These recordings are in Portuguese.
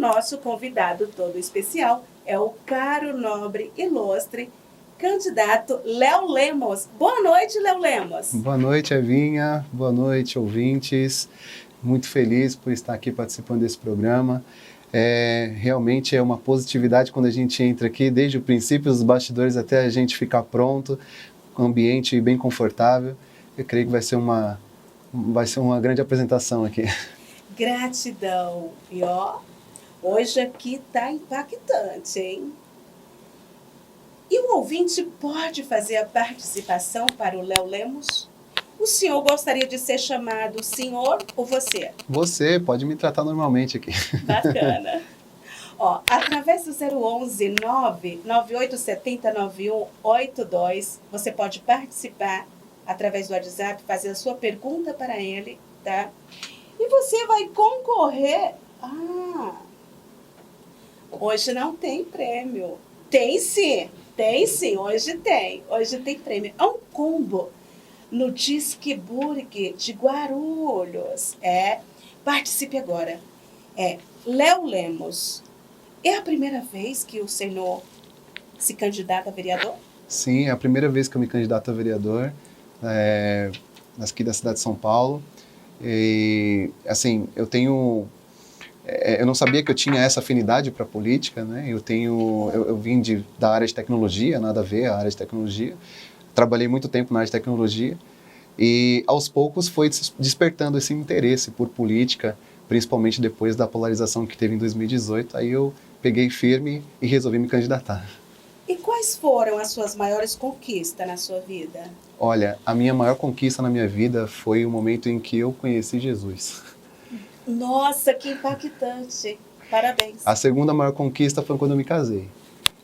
nosso convidado todo especial é o caro, nobre, ilustre candidato Léo Lemos. Boa noite, Léo Lemos. Boa noite, Evinha. Boa noite, ouvintes. Muito feliz por estar aqui participando desse programa. Realmente é uma positividade quando a gente entra aqui, desde o princípio dos bastidores até a gente ficar pronto, um ambiente bem confortável. Eu creio que vai ser uma grande apresentação aqui. Gratidão. E hoje aqui tá impactante, hein? E o ouvinte pode fazer a participação para o Léo Lemos? O senhor gostaria de ser chamado senhor ou você? Você, pode me tratar normalmente aqui. Bacana. Através do 011 99870 9182, você pode participar através do WhatsApp, fazer a sua pergunta para ele, tá? E você vai concorrer. Hoje não tem prêmio. Tem sim, hoje tem. Hoje tem prêmio. É um combo no Disque Burger de Guarulhos. Participe agora. Léo Lemos, é a primeira vez que o senhor se candidata a vereador? Sim, é a primeira vez que eu me candidato a vereador, aqui da cidade de São Paulo. E, assim, eu não sabia que eu tinha essa afinidade para a política, né? Eu vim da área de tecnologia, nada a ver a área de tecnologia. Trabalhei muito tempo na área de tecnologia e, aos poucos, foi despertando esse interesse por política, principalmente depois da polarização que teve em 2018. Aí eu peguei firme e resolvi me candidatar. E quais foram as suas maiores conquistas na sua vida? Olha, a minha maior conquista na minha vida foi o momento em que eu conheci Jesus. Nossa, que impactante! Parabéns! A segunda maior conquista foi quando eu me casei.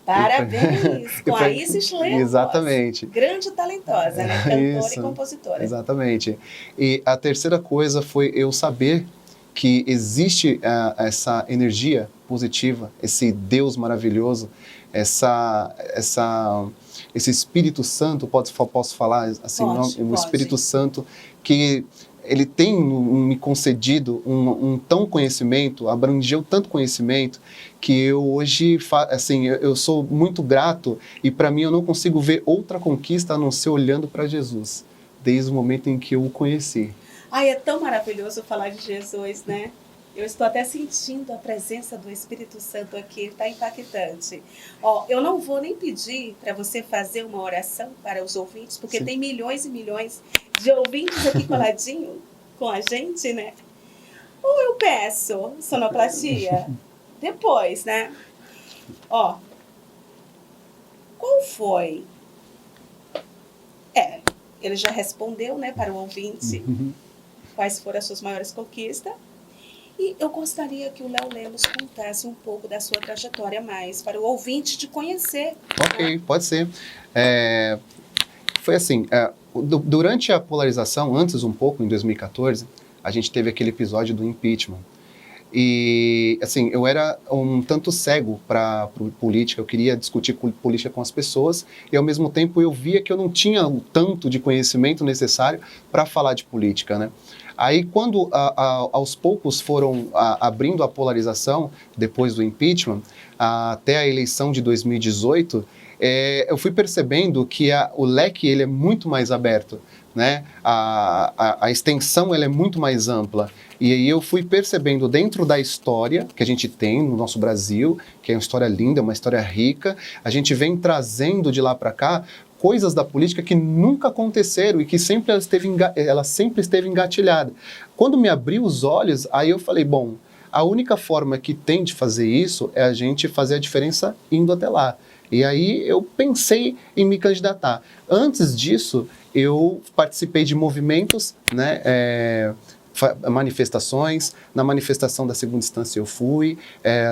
Parabéns! Com a Isis Lemos. Exatamente. Grande talentosa, né? Cantora Isso, e compositora. Exatamente. E a terceira coisa foi eu saber que existe essa energia positiva, esse Deus maravilhoso, esse Espírito Santo, posso falar assim, o Espírito Santo, que ele tem me concedido um tão conhecimento, abrangeu tanto conhecimento, que eu hoje, eu sou muito grato, e para mim eu não consigo ver outra conquista a não ser olhando para Jesus, desde o momento em que eu o conheci. É tão maravilhoso falar de Jesus, né? Eu estou até sentindo a presença do Espírito Santo aqui, está impactante. Eu não vou nem pedir para você fazer uma oração para os ouvintes, porque tem milhões e milhões de ouvintes aqui coladinho com a gente, né? Ou eu peço sonoplastia depois, né? Qual foi? Ele já respondeu, né, para o ouvinte quais foram as suas maiores conquistas. E eu gostaria que o Léo Lemos contasse um pouco da sua trajetória mais, para o ouvinte te conhecer. Ok, pode ser. Foi assim, durante a polarização, antes um pouco, em 2014, a gente teve aquele episódio do impeachment. E, assim, eu era um tanto cego para política, eu queria discutir política com as pessoas, e ao mesmo tempo eu via que eu não tinha o tanto de conhecimento necessário para falar de política, né? Aí, quando aos poucos foram abrindo a polarização, depois do impeachment, até a eleição de 2018, eu fui percebendo que o leque ele é muito mais aberto, né? A extensão ela é muito mais ampla. E aí eu fui percebendo dentro da história que a gente tem no nosso Brasil, que é uma história linda, uma história rica, a gente vem trazendo de lá para cá coisas da política que nunca aconteceram e que ela sempre esteve engatilhada. Quando me abriu os olhos, aí eu falei, bom, a única forma que tem de fazer isso é a gente fazer a diferença indo até lá. E aí eu pensei em me candidatar. Antes disso, eu participei de movimentos, né, manifestações. Na manifestação da segunda instância eu fui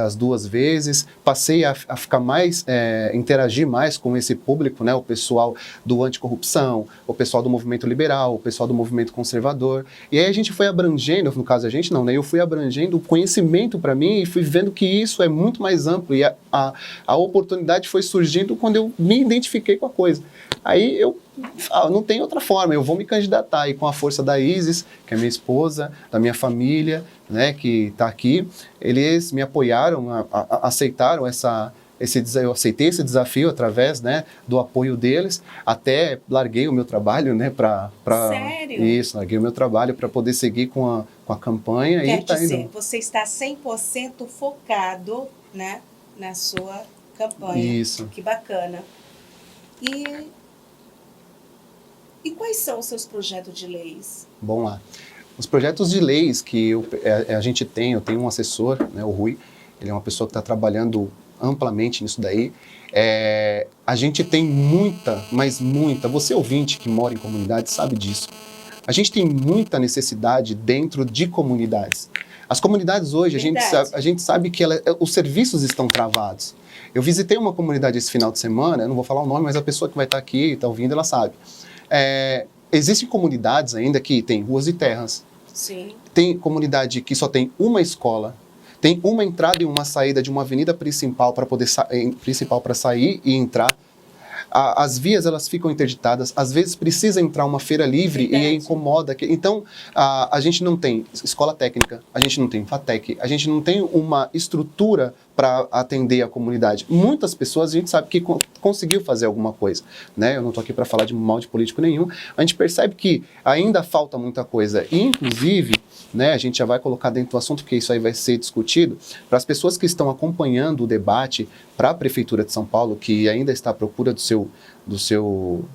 as 2 vezes, passei a ficar mais, interagir mais com esse público, né, o pessoal do anticorrupção, o pessoal do movimento liberal, o pessoal do movimento conservador, e aí a gente foi abrangendo, no caso a gente não, né, eu fui abrangendo o conhecimento para mim e fui vendo que isso é muito mais amplo, e a oportunidade foi surgindo quando eu me identifiquei com a coisa. Aí eu não tem outra forma, eu vou me candidatar, e com a força da Isis, que é minha esposa, da minha família, né, que está aqui, eles me apoiaram, aceitaram eu aceitei esse desafio através, né, do apoio deles, até larguei o meu trabalho, né, Sério? Isso, larguei o meu trabalho para poder seguir com a campanha. Quer E tá dizer, indo. você está 100% focado, né, na sua campanha. Isso. Que bacana. E quais são os seus projetos de leis? Bom lá. Os projetos de leis que a gente tem, eu tenho um assessor, né, o Rui, ele é uma pessoa que está trabalhando amplamente nisso daí. A gente tem muita, mas muita, você ouvinte que mora em comunidade sabe disso, a gente tem muita necessidade dentro de comunidades. As comunidades hoje, a gente sabe que os serviços estão travados. Eu visitei uma comunidade esse final de semana, eu não vou falar o nome, mas a pessoa que vai estar aqui, está ouvindo, ela sabe. Existem comunidades ainda que tem ruas e terras. Sim. Tem comunidade que só tem uma escola, tem uma entrada e uma saída de uma avenida principal para poder sair e entrar. As vias elas ficam interditadas, às vezes precisa entrar uma feira livre. Verdade. E incomoda. Então, a gente não tem escola técnica, a gente não tem FATEC, a gente não tem uma estrutura para atender a comunidade. Muitas pessoas a gente sabe que conseguiu fazer alguma coisa, né? Eu não estou aqui para falar de mal de político nenhum. A gente percebe que ainda falta muita coisa. E, inclusive, né, a gente já vai colocar dentro do assunto, porque isso aí vai ser discutido, para as pessoas que estão acompanhando o debate para a Prefeitura de São Paulo, que ainda está à procura do seu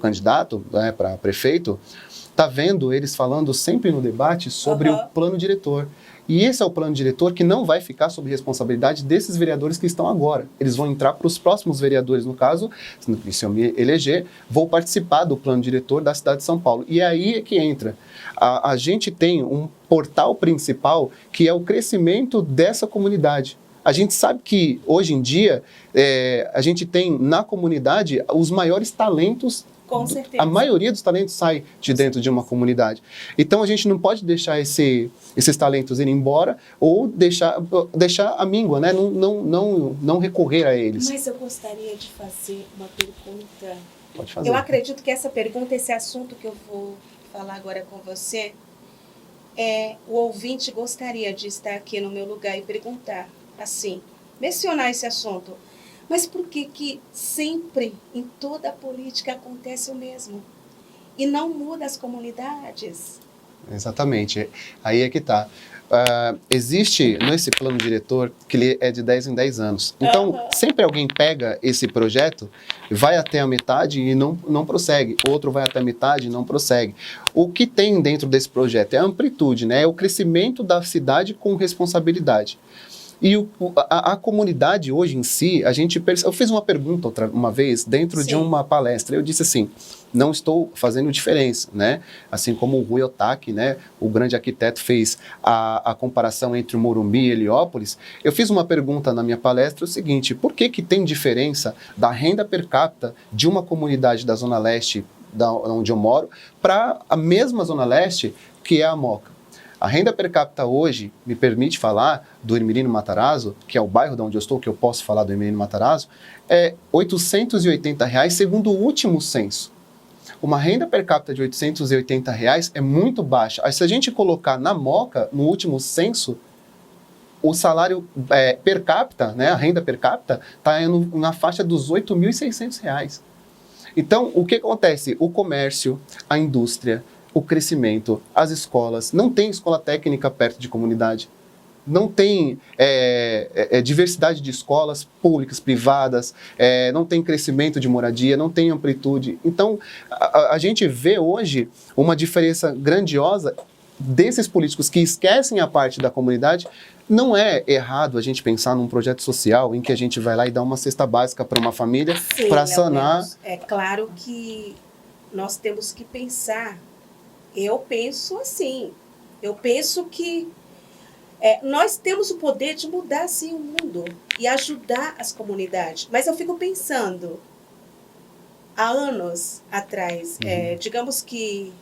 candidato, né, para prefeito, está vendo eles falando sempre no debate sobre o plano diretor. E esse é o plano diretor que não vai ficar sob responsabilidade desses vereadores que estão agora. Eles vão entrar para os próximos vereadores, no caso, se eu me eleger, vou participar do plano diretor da cidade de São Paulo. E aí é que entra. A gente tem um portal principal que é o crescimento dessa comunidade. A gente sabe que, hoje em dia, a gente tem na comunidade os maiores talentos. Com certeza. A maioria dos talentos sai de dentro de uma comunidade. Então, a gente não pode deixar esses talentos irem embora ou deixar a míngua, né? Não recorrer a eles. Mas eu gostaria de fazer uma pergunta. Pode fazer. Eu acredito que essa pergunta, esse assunto que eu vou falar agora com você, o ouvinte gostaria de estar aqui no meu lugar e perguntar, assim, mencionar esse assunto. Mas por que sempre, em toda a política, acontece o mesmo? E não muda as comunidades? Exatamente. Aí é que está. Existe nesse plano diretor que ele é de 10 em 10 anos. Então, sempre alguém pega esse projeto, vai até a metade e não prossegue. Outro vai até a metade e não prossegue. O que tem dentro desse projeto é a amplitude, né? É o crescimento da cidade com responsabilidade. E a comunidade hoje em si, eu fiz uma pergunta uma vez dentro de uma palestra. Eu disse assim, não estou fazendo diferença, né? Assim como o Rui Otaki, né, o grande arquiteto, fez a comparação entre o Morumbi e Heliópolis. Eu fiz uma pergunta na minha palestra, o seguinte, por que tem diferença da renda per capita de uma comunidade da Zona Leste, onde eu moro, para a mesma Zona Leste, que é a Moca? A renda per capita hoje, me permite falar do Hermelino Matarazzo, que é o bairro de onde eu estou, que eu posso falar do Hermelino Matarazzo, é R$ 880, segundo o último censo. Uma renda per capita de R$ 880 é muito baixa. Aí, se a gente colocar na Moca, no último censo, o salário per capita, né, a renda per capita, está na faixa dos R$ 8.600. Então, o que acontece? O comércio, a indústria, o crescimento, as escolas, não tem escola técnica perto de comunidade, não tem diversidade de escolas públicas, privadas, não tem crescimento de moradia, não tem amplitude. Então, a gente vê hoje uma diferença grandiosa desses políticos que esquecem a parte da comunidade. Não é errado a gente pensar num projeto social em que a gente vai lá e dá uma cesta básica para uma família para sanar. É claro que nós temos que pensar. Eu penso assim, eu penso que nós temos o poder de mudar, sim, o mundo e ajudar as comunidades. Mas eu fico pensando, há anos atrás, digamos que,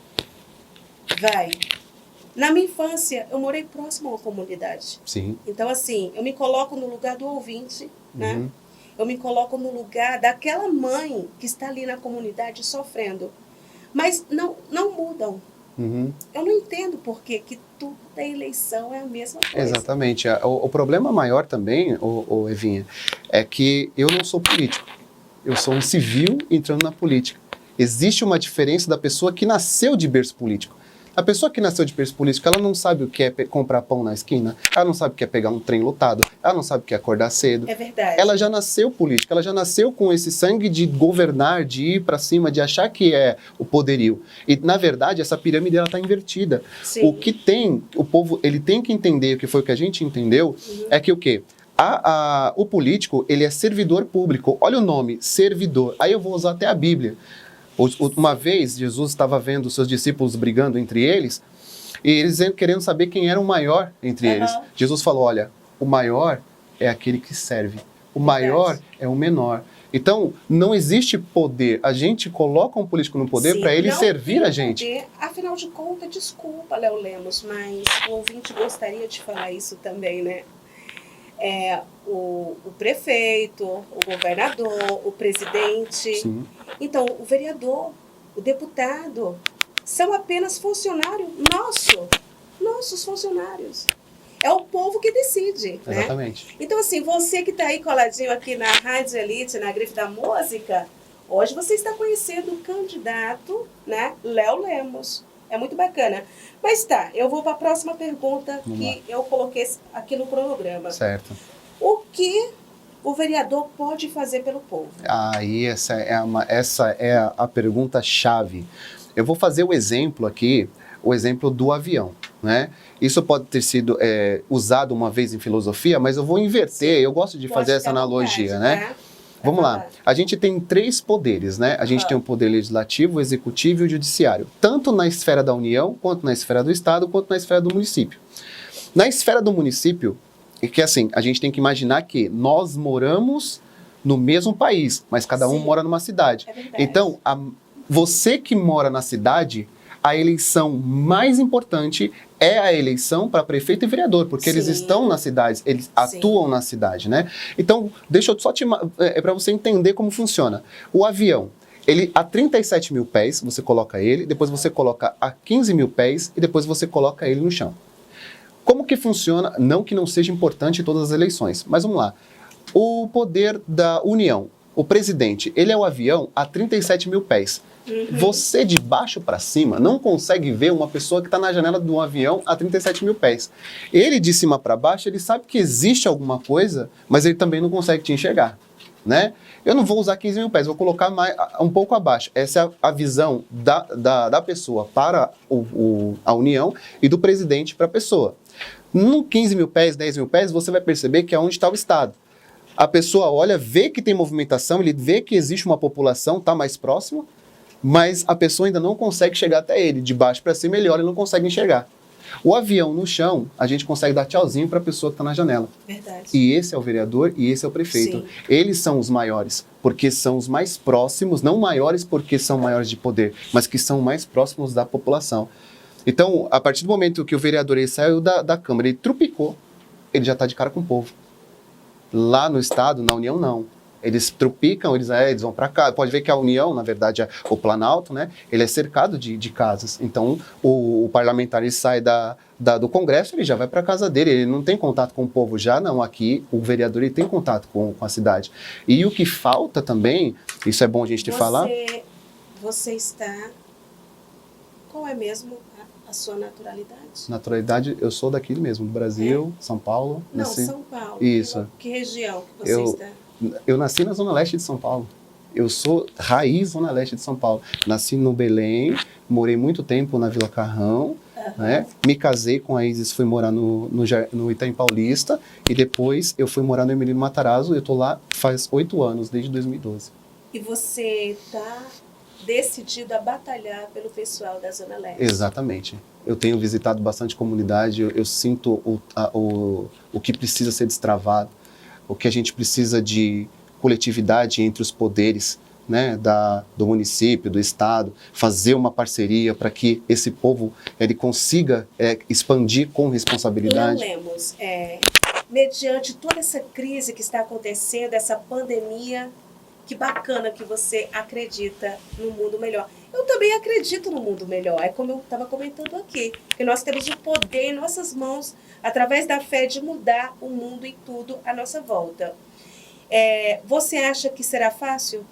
na minha infância, eu morei próximo a uma comunidade. Sim. Então, assim, eu me coloco no lugar do ouvinte, né? Eu me coloco no lugar daquela mãe que está ali na comunidade sofrendo. Mas não mudam. Eu não entendo por que tudo da eleição é a mesma coisa. Exatamente. O problema maior também, Evinha, é que eu não sou político. Eu sou um civil entrando na política. Existe uma diferença da pessoa que nasceu de berço político. A pessoa que nasceu de berço político, ela não sabe o que é comprar pão na esquina, ela não sabe o que é pegar um trem lotado, ela não sabe o que é acordar cedo. É verdade. Ela já nasceu política, ela já nasceu com esse sangue de governar, de ir para cima, de achar que é o poderio. E, na verdade, essa pirâmide está invertida. Sim. O que tem, o povo, ele tem que entender, que foi o que a gente entendeu, é que o quê? O político, ele é servidor público. Olha o nome, servidor. Aí eu vou usar até a Bíblia. Uma vez, Jesus estava vendo os seus discípulos brigando entre eles, e eles querendo saber quem era o maior entre eles. Jesus falou, olha, o maior é aquele que serve. O maior é o menor. Então, não existe poder. A gente coloca um político no poder para ele servir a gente. Poder, afinal de contas, desculpa, Léo Lemos, mas o ouvinte gostaria de falar isso também, né? O prefeito, o governador, o presidente. Sim. Então, o vereador, o deputado, são apenas funcionários nossos funcionários. É o povo que decide, né? Exatamente. Então, assim, você que está aí coladinho aqui na Rádio Elite, na Grife da Música, hoje você está conhecendo o candidato, né, Léo Lemos. É muito bacana. Mas tá, eu vou para a próxima pergunta que eu coloquei aqui no cronograma. Certo. O que o vereador pode fazer pelo povo? Aí essa é a pergunta-chave. Eu vou fazer o exemplo aqui, o exemplo do avião, né? Isso pode ter sido usado uma vez em filosofia, mas eu vou inverter, eu gosto de fazer essa analogia, né? Vamos lá. A gente tem 3 poderes, né? A gente tem o poder legislativo, o executivo e o judiciário. Tanto na esfera da União, quanto na esfera do Estado, quanto na esfera do município. Na esfera do município, que assim, a gente tem que imaginar que nós moramos no mesmo país, mas cada um mora numa cidade. É verdade. Então, você que mora na cidade, a eleição mais importante é a eleição para prefeito e vereador, porque eles estão nas cidades, eles atuam na cidade, né? Então, deixa eu só para você entender como funciona. O avião, ele a 37 mil pés, você coloca ele, depois você coloca a 15 mil pés e depois você coloca ele no chão. Como que funciona? Não que não seja importante em todas as eleições, mas vamos lá. O poder da União, o presidente, ele é o avião a 37 mil pés. Você de baixo para cima não consegue ver uma pessoa que está na janela de um avião a 37 mil pés. Ele de cima para baixo, ele sabe que existe alguma coisa, mas ele também não consegue te enxergar, né? Eu não vou usar 15 mil pés, vou colocar um pouco abaixo. Essa é a visão da pessoa para a União e do presidente para a pessoa. No 15 mil pés, 10 mil pés, você vai perceber que é onde está o Estado. A pessoa olha, vê que tem movimentação, ele vê que existe uma população, está mais próximo, mas a pessoa ainda não consegue chegar até ele. De baixo para cima, ele olha e não consegue enxergar. O avião no chão, a gente consegue dar tchauzinho para a pessoa que está na janela. Verdade. E esse é o vereador e esse é o prefeito. Sim. Eles são os maiores, porque são os mais próximos, não maiores porque são maiores de poder, mas que são mais próximos da população. Então, a partir do momento que o vereador ele saiu da Câmara, ele trupicou, ele já está de cara com o povo. Lá no Estado, na União, não. Eles trupicam, eles vão para cá. Pode ver que a União, na verdade, o Planalto, né, ele é cercado de casas. Então, o parlamentar ele sai do Congresso, ele já vai para a casa dele, ele não tem contato com o povo já, não. Aqui, o vereador ele tem contato com a cidade. E o que falta também, isso é bom a gente falar... Você está... Qual é mesmo a sua naturalidade? Naturalidade, eu sou daqui mesmo, do Brasil, São Paulo. Não, São Paulo. Isso. Que região que você está? Eu nasci na Zona Leste de São Paulo. Eu sou raiz Zona Leste de São Paulo. Nasci no Belém, morei muito tempo na Vila Carrão, né? Me casei com a Isis, fui morar no Itaim Paulista e depois eu fui morar no Emílio Matarazzo. Eu estou lá faz 8 anos, desde 2012. E você está decidido a batalhar pelo pessoal da Zona Leste? Exatamente. Eu tenho visitado bastante comunidade, eu sinto o que precisa ser destravado, o que a gente precisa de coletividade entre os poderes, né, do município, do Estado, fazer uma parceria para que esse povo ele consiga expandir com responsabilidade. Léo Lemos, mediante toda essa crise que está acontecendo, essa pandemia que bacana que você acredita no mundo melhor. Eu também acredito no mundo melhor. É como eu estava comentando aqui, que nós temos o poder em nossas mãos, através da fé, de mudar o mundo e tudo à nossa volta. Você acha que será fácil?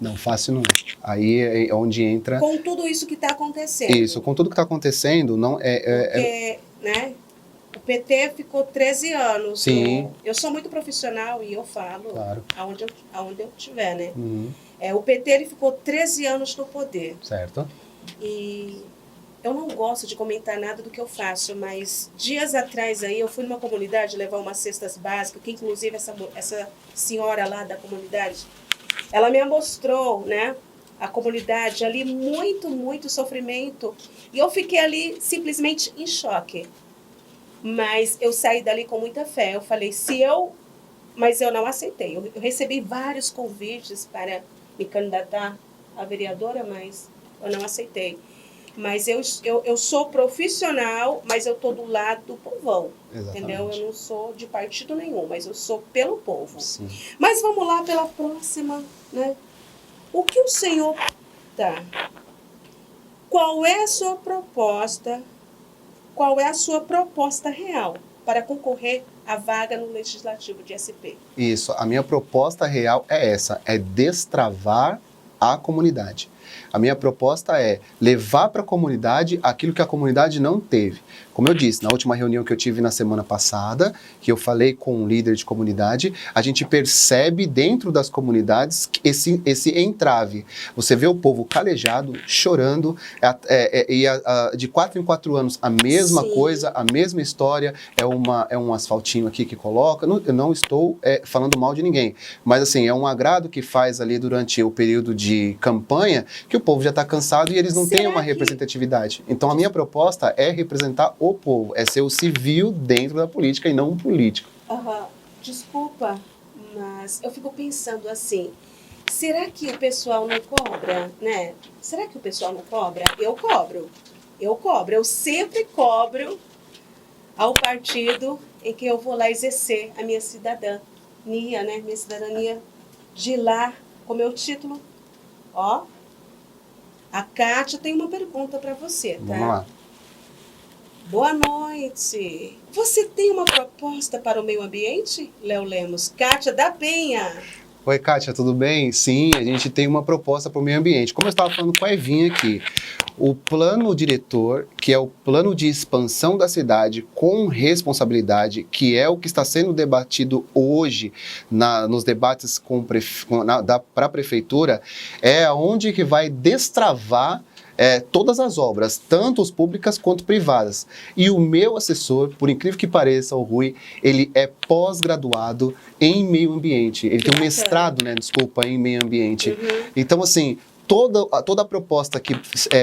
Não, fácil não é. Aí é onde entra... Com tudo isso que está acontecendo. Isso, com tudo que está acontecendo, não Porque, né, o PT ficou 13 anos. Sim. Eu sou muito profissional e eu falo Claro. aonde eu estiver, né? Uhum. O PT ele ficou 13 anos no poder. Certo. E eu não gosto de comentar nada do que eu faço, mas dias atrás aí eu fui numa comunidade levar umas cestas básicas, que inclusive essa senhora lá da comunidade, ela me mostrou, né, a comunidade ali, muito sofrimento. E eu fiquei ali simplesmente em choque. Mas eu saí dali com muita fé. Eu falei, mas eu não aceitei. Eu recebi vários convites para me candidatar a vereadora, mas eu não aceitei. Mas eu sou profissional, mas eu estou do lado do povão. Exatamente. Entendeu? Eu não sou de partido nenhum, mas eu sou pelo povo. Sim. Mas vamos lá pela próxima, né? O que o senhor tá? Qual é a sua proposta? Qual é a sua proposta real para concorrer à vaga no Legislativo de SP? Isso, a minha proposta real é essa, é destravar a comunidade. A minha proposta é levar para a comunidade aquilo que a comunidade não teve. Como eu disse, na última reunião que eu tive na semana passada, que eu falei com um líder de comunidade, a gente percebe dentro das comunidades esse entrave. Você vê o povo calejado, chorando, de 4 em 4 anos a mesma Sim. coisa, a mesma história, é um asfaltinho aqui que coloca. Eu não estou falando mal de ninguém, mas assim, é um agrado que faz ali durante o período de campanha, que o povo já está cansado e eles não têm uma representatividade. Então a minha proposta é representar o povo, é ser o civil dentro da política e não um político. Desculpa, mas eu fico pensando assim, será que o pessoal não cobra, né? Será que o pessoal não cobra? Eu cobro, eu sempre cobro ao partido em que eu vou lá exercer a minha cidadania, né? Minha cidadania de lá, com meu título. Ó, a Kátia tem uma pergunta para você, tá? Vamos lá. Boa noite. Você tem uma proposta para o meio ambiente? Léo Lemos. Kátia da Penha. Oi, Kátia, tudo bem? Sim, a gente tem uma proposta para o meio ambiente. Como eu estava falando com a Evinha aqui, o plano diretor, que é o plano de expansão da cidade com responsabilidade, que é o que está sendo debatido hoje nos debates para a prefeitura, é onde que vai destravar todas as obras, tanto as públicas quanto privadas. E o meu assessor, por incrível que pareça, o Rui, ele é pós-graduado em meio ambiente. Ele tem um mestrado, em meio ambiente. Uhum. Então, assim, toda a proposta que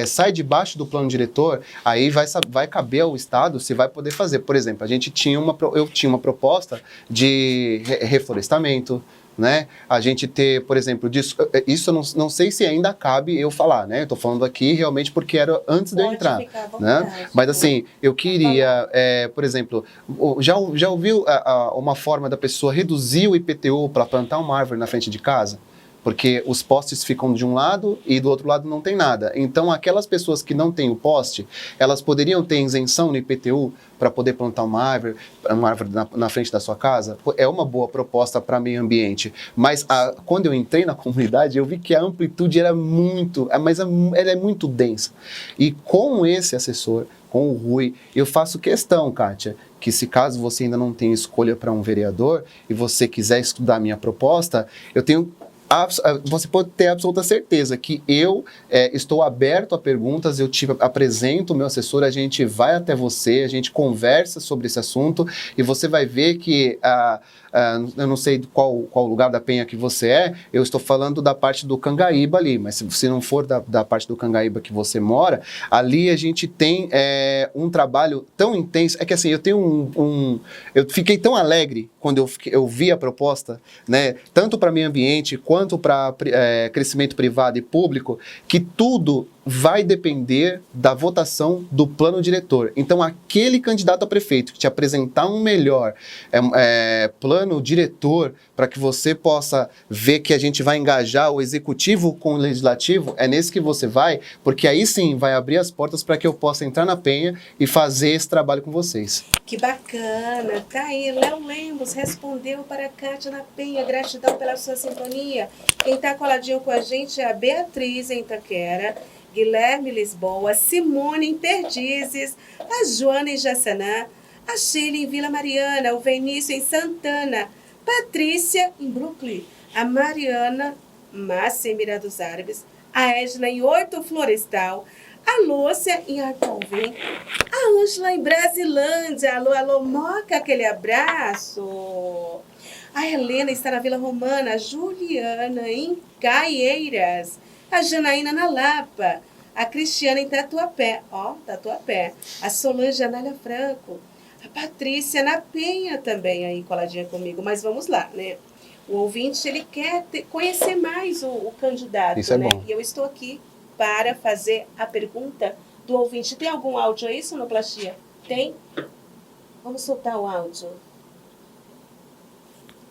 sai debaixo do plano diretor, aí vai caber ao Estado se vai poder fazer. Por exemplo, eu tinha uma proposta de reflorestamento, né? A gente ter, por exemplo, isso eu não sei se ainda cabe eu falar, né? Eu tô falando aqui realmente porque era antes de eu entrar, né? Mas assim, eu queria, por exemplo, já ouviu uma forma da pessoa reduzir o IPTU para plantar uma árvore na frente de casa? Porque os postes ficam de um lado e do outro lado não tem nada. Então, aquelas pessoas que não têm o poste, elas poderiam ter isenção no IPTU para poder plantar uma árvore na frente da sua casa? É uma boa proposta para meio ambiente. Mas quando eu entrei na comunidade, eu vi que a amplitude era ela é muito densa. E com esse assessor, com o Rui, eu faço questão, Kátia, que se caso você ainda não tem escolha para um vereador e você quiser estudar a minha proposta, você pode ter absoluta certeza que eu estou aberto a perguntas, eu apresento o meu assessor, a gente vai até você, a gente conversa sobre esse assunto e você vai ver que, eu não sei qual lugar da Penha que você é, eu estou falando da parte do Cangaíba ali, mas se não for da parte do Cangaíba que você mora, ali a gente tem um trabalho tão intenso, é que assim, eu tenho eu fiquei tão alegre quando eu vi a proposta, né, tanto para meio ambiente quanto tanto para crescimento privado e público, que tudo vai depender da votação do plano diretor. Então, aquele candidato a prefeito que te apresentar um melhor plano diretor para que você possa ver que a gente vai engajar o executivo com o legislativo, é nesse que você vai, porque aí sim vai abrir as portas para que eu possa entrar na penha e fazer esse trabalho com vocês. Que bacana. Tá aí, Léo Lemos respondeu para a Kátia na Penha. Gratidão pela sua sintonia. Quem está coladinho com a gente é a Beatriz em Itaquera, Guilherme Lisboa, Simone em Perdizes, a Joana em Jaçanã, a Sheila em Vila Mariana, o Vinícius em Santana, Patrícia em Brooklyn, a Mariana Márcia em Mirada dos Árabes, a Edna em Oito Florestal, a Lúcia em Arcalvim, a Ângela em Brasilândia, alô, alô, Moca, aquele abraço. A Helena está na Vila Romana, a Juliana em Caieiras, a Janaína na Lapa, a Cristiana em Tatuapé, Tatuapé, a Solange Anália Franco, a Patrícia na Penha também aí coladinha comigo, mas vamos lá, né? O ouvinte, ele quer conhecer mais o candidato, isso é né? bom. E eu estou aqui para fazer a pergunta do ouvinte. Tem algum áudio aí, Sonoplastia? Tem? Vamos soltar o áudio.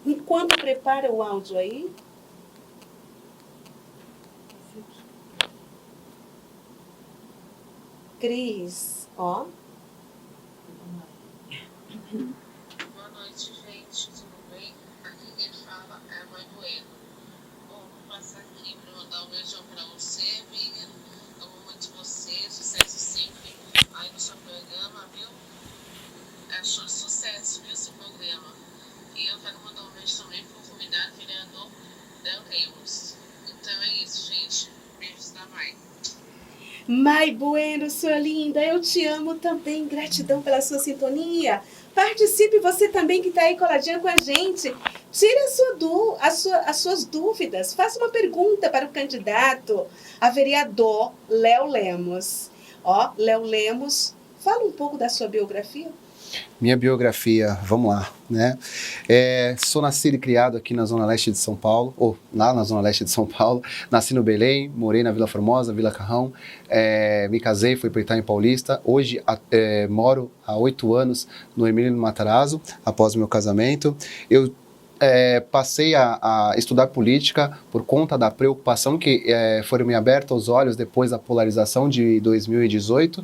Enquanto prepara o áudio aí... Cris, ó. Boa noite, gente. Tudo bem? Aqui quem fala é a Mãe Bueno. Bom, vou passar aqui para mandar um beijão para você, amiga. Amo muito você, sucesso sempre aí no seu programa, viu? É sucesso, viu, seu programa. E eu quero mandar um beijo também para o convidado vereador Dan Lemos. Então é isso, gente. Beijos da mãe. Mai Bueno, sua linda, eu te amo também. Gratidão pela sua sintonia. Participe você também que está aí coladinha com a gente. Tire as suas dúvidas. Faça uma pergunta para o candidato a vereador Léo Lemos. Léo Lemos, fala um pouco da sua biografia. Minha biografia, vamos lá, né? Sou nascido e criado aqui na Zona Leste de São Paulo, ou lá na Zona Leste de São Paulo. Nasci no Belém, morei na Vila Formosa, Vila Carrão, me casei, fui para Itaim Paulista. Hoje moro há 8 anos no Emílio Matarazzo, após o meu casamento. Eu passei a estudar política por conta da preocupação que foram me abertos os olhos depois da polarização de 2018,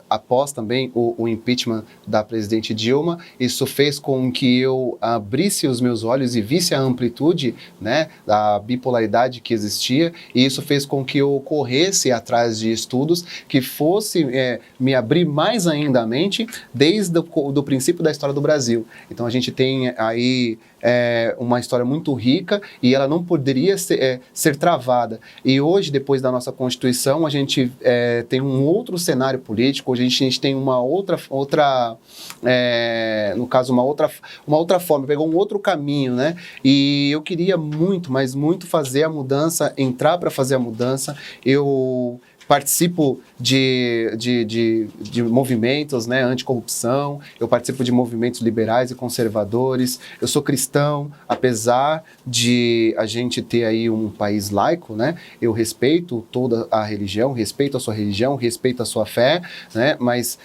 após também o impeachment da presidente Dilma. Isso fez com que eu abrisse os meus olhos e visse a amplitude, né, da bipolaridade que existia, e isso fez com que eu corresse atrás de estudos que fosse me abrir mais ainda a mente desde o princípio da história do Brasil. Então a gente tem aí uma história muito rica e ela não poderia ser travada. E hoje, depois da nossa Constituição, a gente tem um outro cenário político. Hoje a gente tem uma outra no caso, uma outra forma, pegou um outro caminho, né? E eu queria muito, mas muito fazer a mudança, entrar para fazer a mudança. Eu participo de movimentos, né, anticorrupção, eu participo de movimentos liberais e conservadores, eu sou cristão, apesar de a gente ter aí um país laico, né, eu respeito toda a religião, respeito a sua religião, respeito a sua fé, né, mas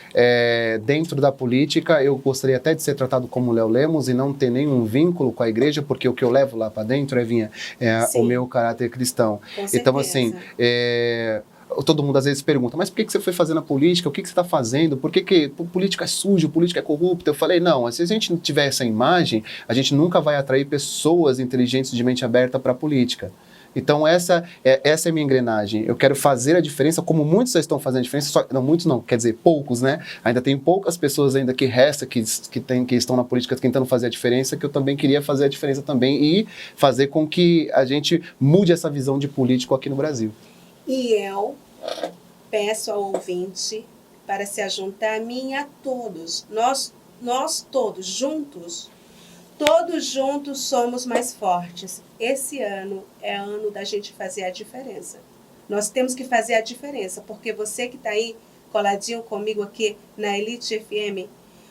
dentro da política eu gostaria até de ser tratado como Léo Lemos e não ter nenhum vínculo com a igreja, porque o que eu levo lá para dentro o meu caráter cristão. Então, assim, todo mundo às vezes pergunta, mas por que você foi fazer na política? O que você está fazendo? Por que política é sujo, política é corrupta? Eu falei, não, se a gente não tiver essa imagem, a gente nunca vai atrair pessoas inteligentes de mente aberta para a política. Então essa é a minha engrenagem. Eu quero fazer a diferença, como muitos já estão fazendo a diferença, muitos não, quer dizer, poucos, né? Ainda tem poucas pessoas ainda que estão na política tentando fazer a diferença, que eu também queria fazer a diferença também e fazer com que a gente mude essa visão de político aqui no Brasil. E eu peço ao ouvinte para se juntar a mim e a todos. Nós todos juntos somos mais fortes. Esse ano é ano da gente fazer a diferença. Nós temos que fazer a diferença, porque você que está aí coladinho comigo aqui na Elite FM,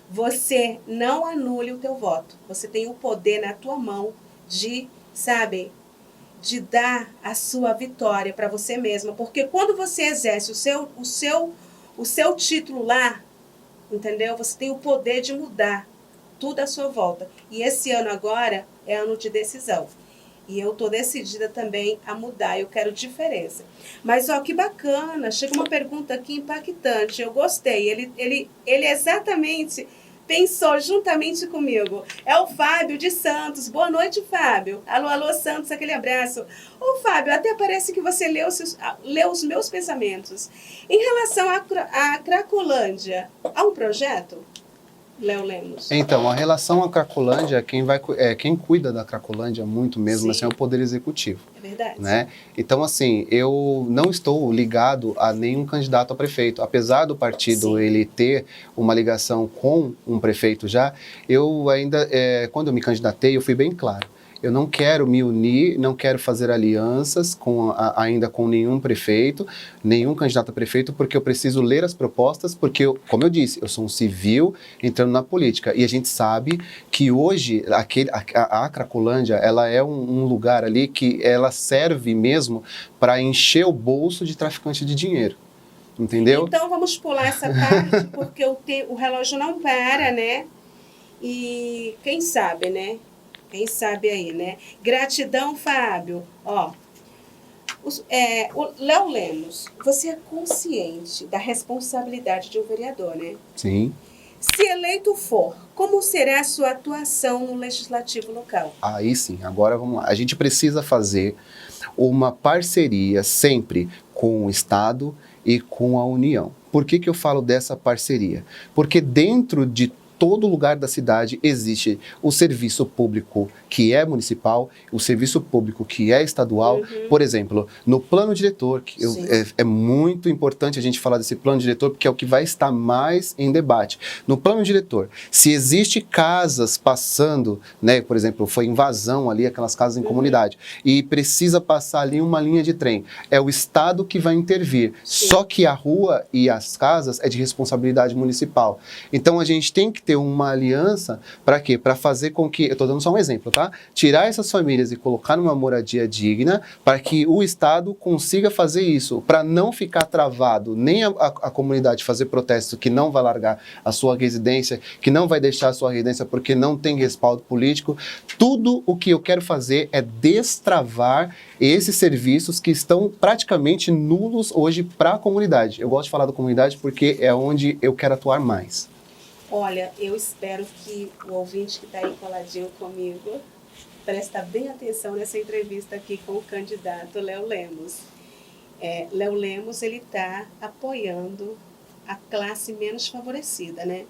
você não anule o teu voto. Você tem o poder na tua mão de de dar a sua vitória para você mesma. Porque quando você exerce o seu título lá, entendeu? Você tem o poder de mudar tudo à sua volta. E esse ano agora é ano de decisão. E eu estou decidida também a mudar, eu quero diferença. Mas, ó, que bacana, chega uma pergunta aqui impactante, eu gostei. Ele exatamente pensou juntamente comigo. É o Fábio de Santos. Boa noite, Fábio. Alô, alô, Santos, aquele abraço. Ô, Fábio, até parece que você leu os meus pensamentos. Em relação à Cracolândia, há um projeto? Léo Lemos. Então, a relação à Cracolândia, quem cuida da Cracolândia muito mesmo, assim, é o Poder Executivo. É verdade. Né? Então, assim, eu não estou ligado a nenhum candidato a prefeito. Apesar do partido ele ter uma ligação com um prefeito já, eu ainda, quando eu me candidatei, eu fui bem claro. Eu não quero me unir, não quero fazer alianças ainda com nenhum prefeito, nenhum candidato a prefeito, porque eu preciso ler as propostas, porque, como eu disse, eu sou um civil entrando na política. E a gente sabe que hoje a Cracolândia, ela é um lugar ali que ela serve mesmo para encher o bolso de traficante de dinheiro. Entendeu? Então vamos pular essa parte, porque o relógio não para, né? E quem sabe, né? Quem sabe aí, né? Gratidão, Fábio. Ó, o Léo Lemos, você é consciente da responsabilidade de um vereador, né? Sim. Se eleito for, como será a sua atuação no legislativo local? Aí sim, agora vamos lá. A gente precisa fazer uma parceria sempre com o Estado e com a União. Por que eu falo dessa parceria? Porque dentro de todo lugar da cidade existe o serviço público que é municipal, o serviço público que é estadual. Por exemplo, no plano diretor, que é muito importante a gente falar desse plano diretor, porque é o que vai estar mais em debate. No plano diretor, se existe casas passando, né, por exemplo, foi invasão ali, aquelas casas em comunidade, e precisa passar ali uma linha de trem, é o Estado que vai intervir. Só que a rua e as casas é de responsabilidade municipal. Então a gente tem que ter uma aliança para quê? Para fazer com que, eu estou dando só um exemplo, tá? Tirar essas famílias e colocar numa moradia digna para que o Estado consiga fazer isso, para não ficar travado, nem a comunidade fazer protesto que não vai largar a sua residência, que não vai deixar a sua residência porque não tem respaldo político. Tudo o que eu quero fazer é destravar esses serviços que estão praticamente nulos hoje para a comunidade. Eu gosto de falar da comunidade porque é onde eu quero atuar mais. Olha, eu espero que o ouvinte que está aí coladinho comigo presta bem atenção nessa entrevista aqui com o candidato Léo Lemos. Léo Lemos, ele está apoiando a classe menos favorecida, né?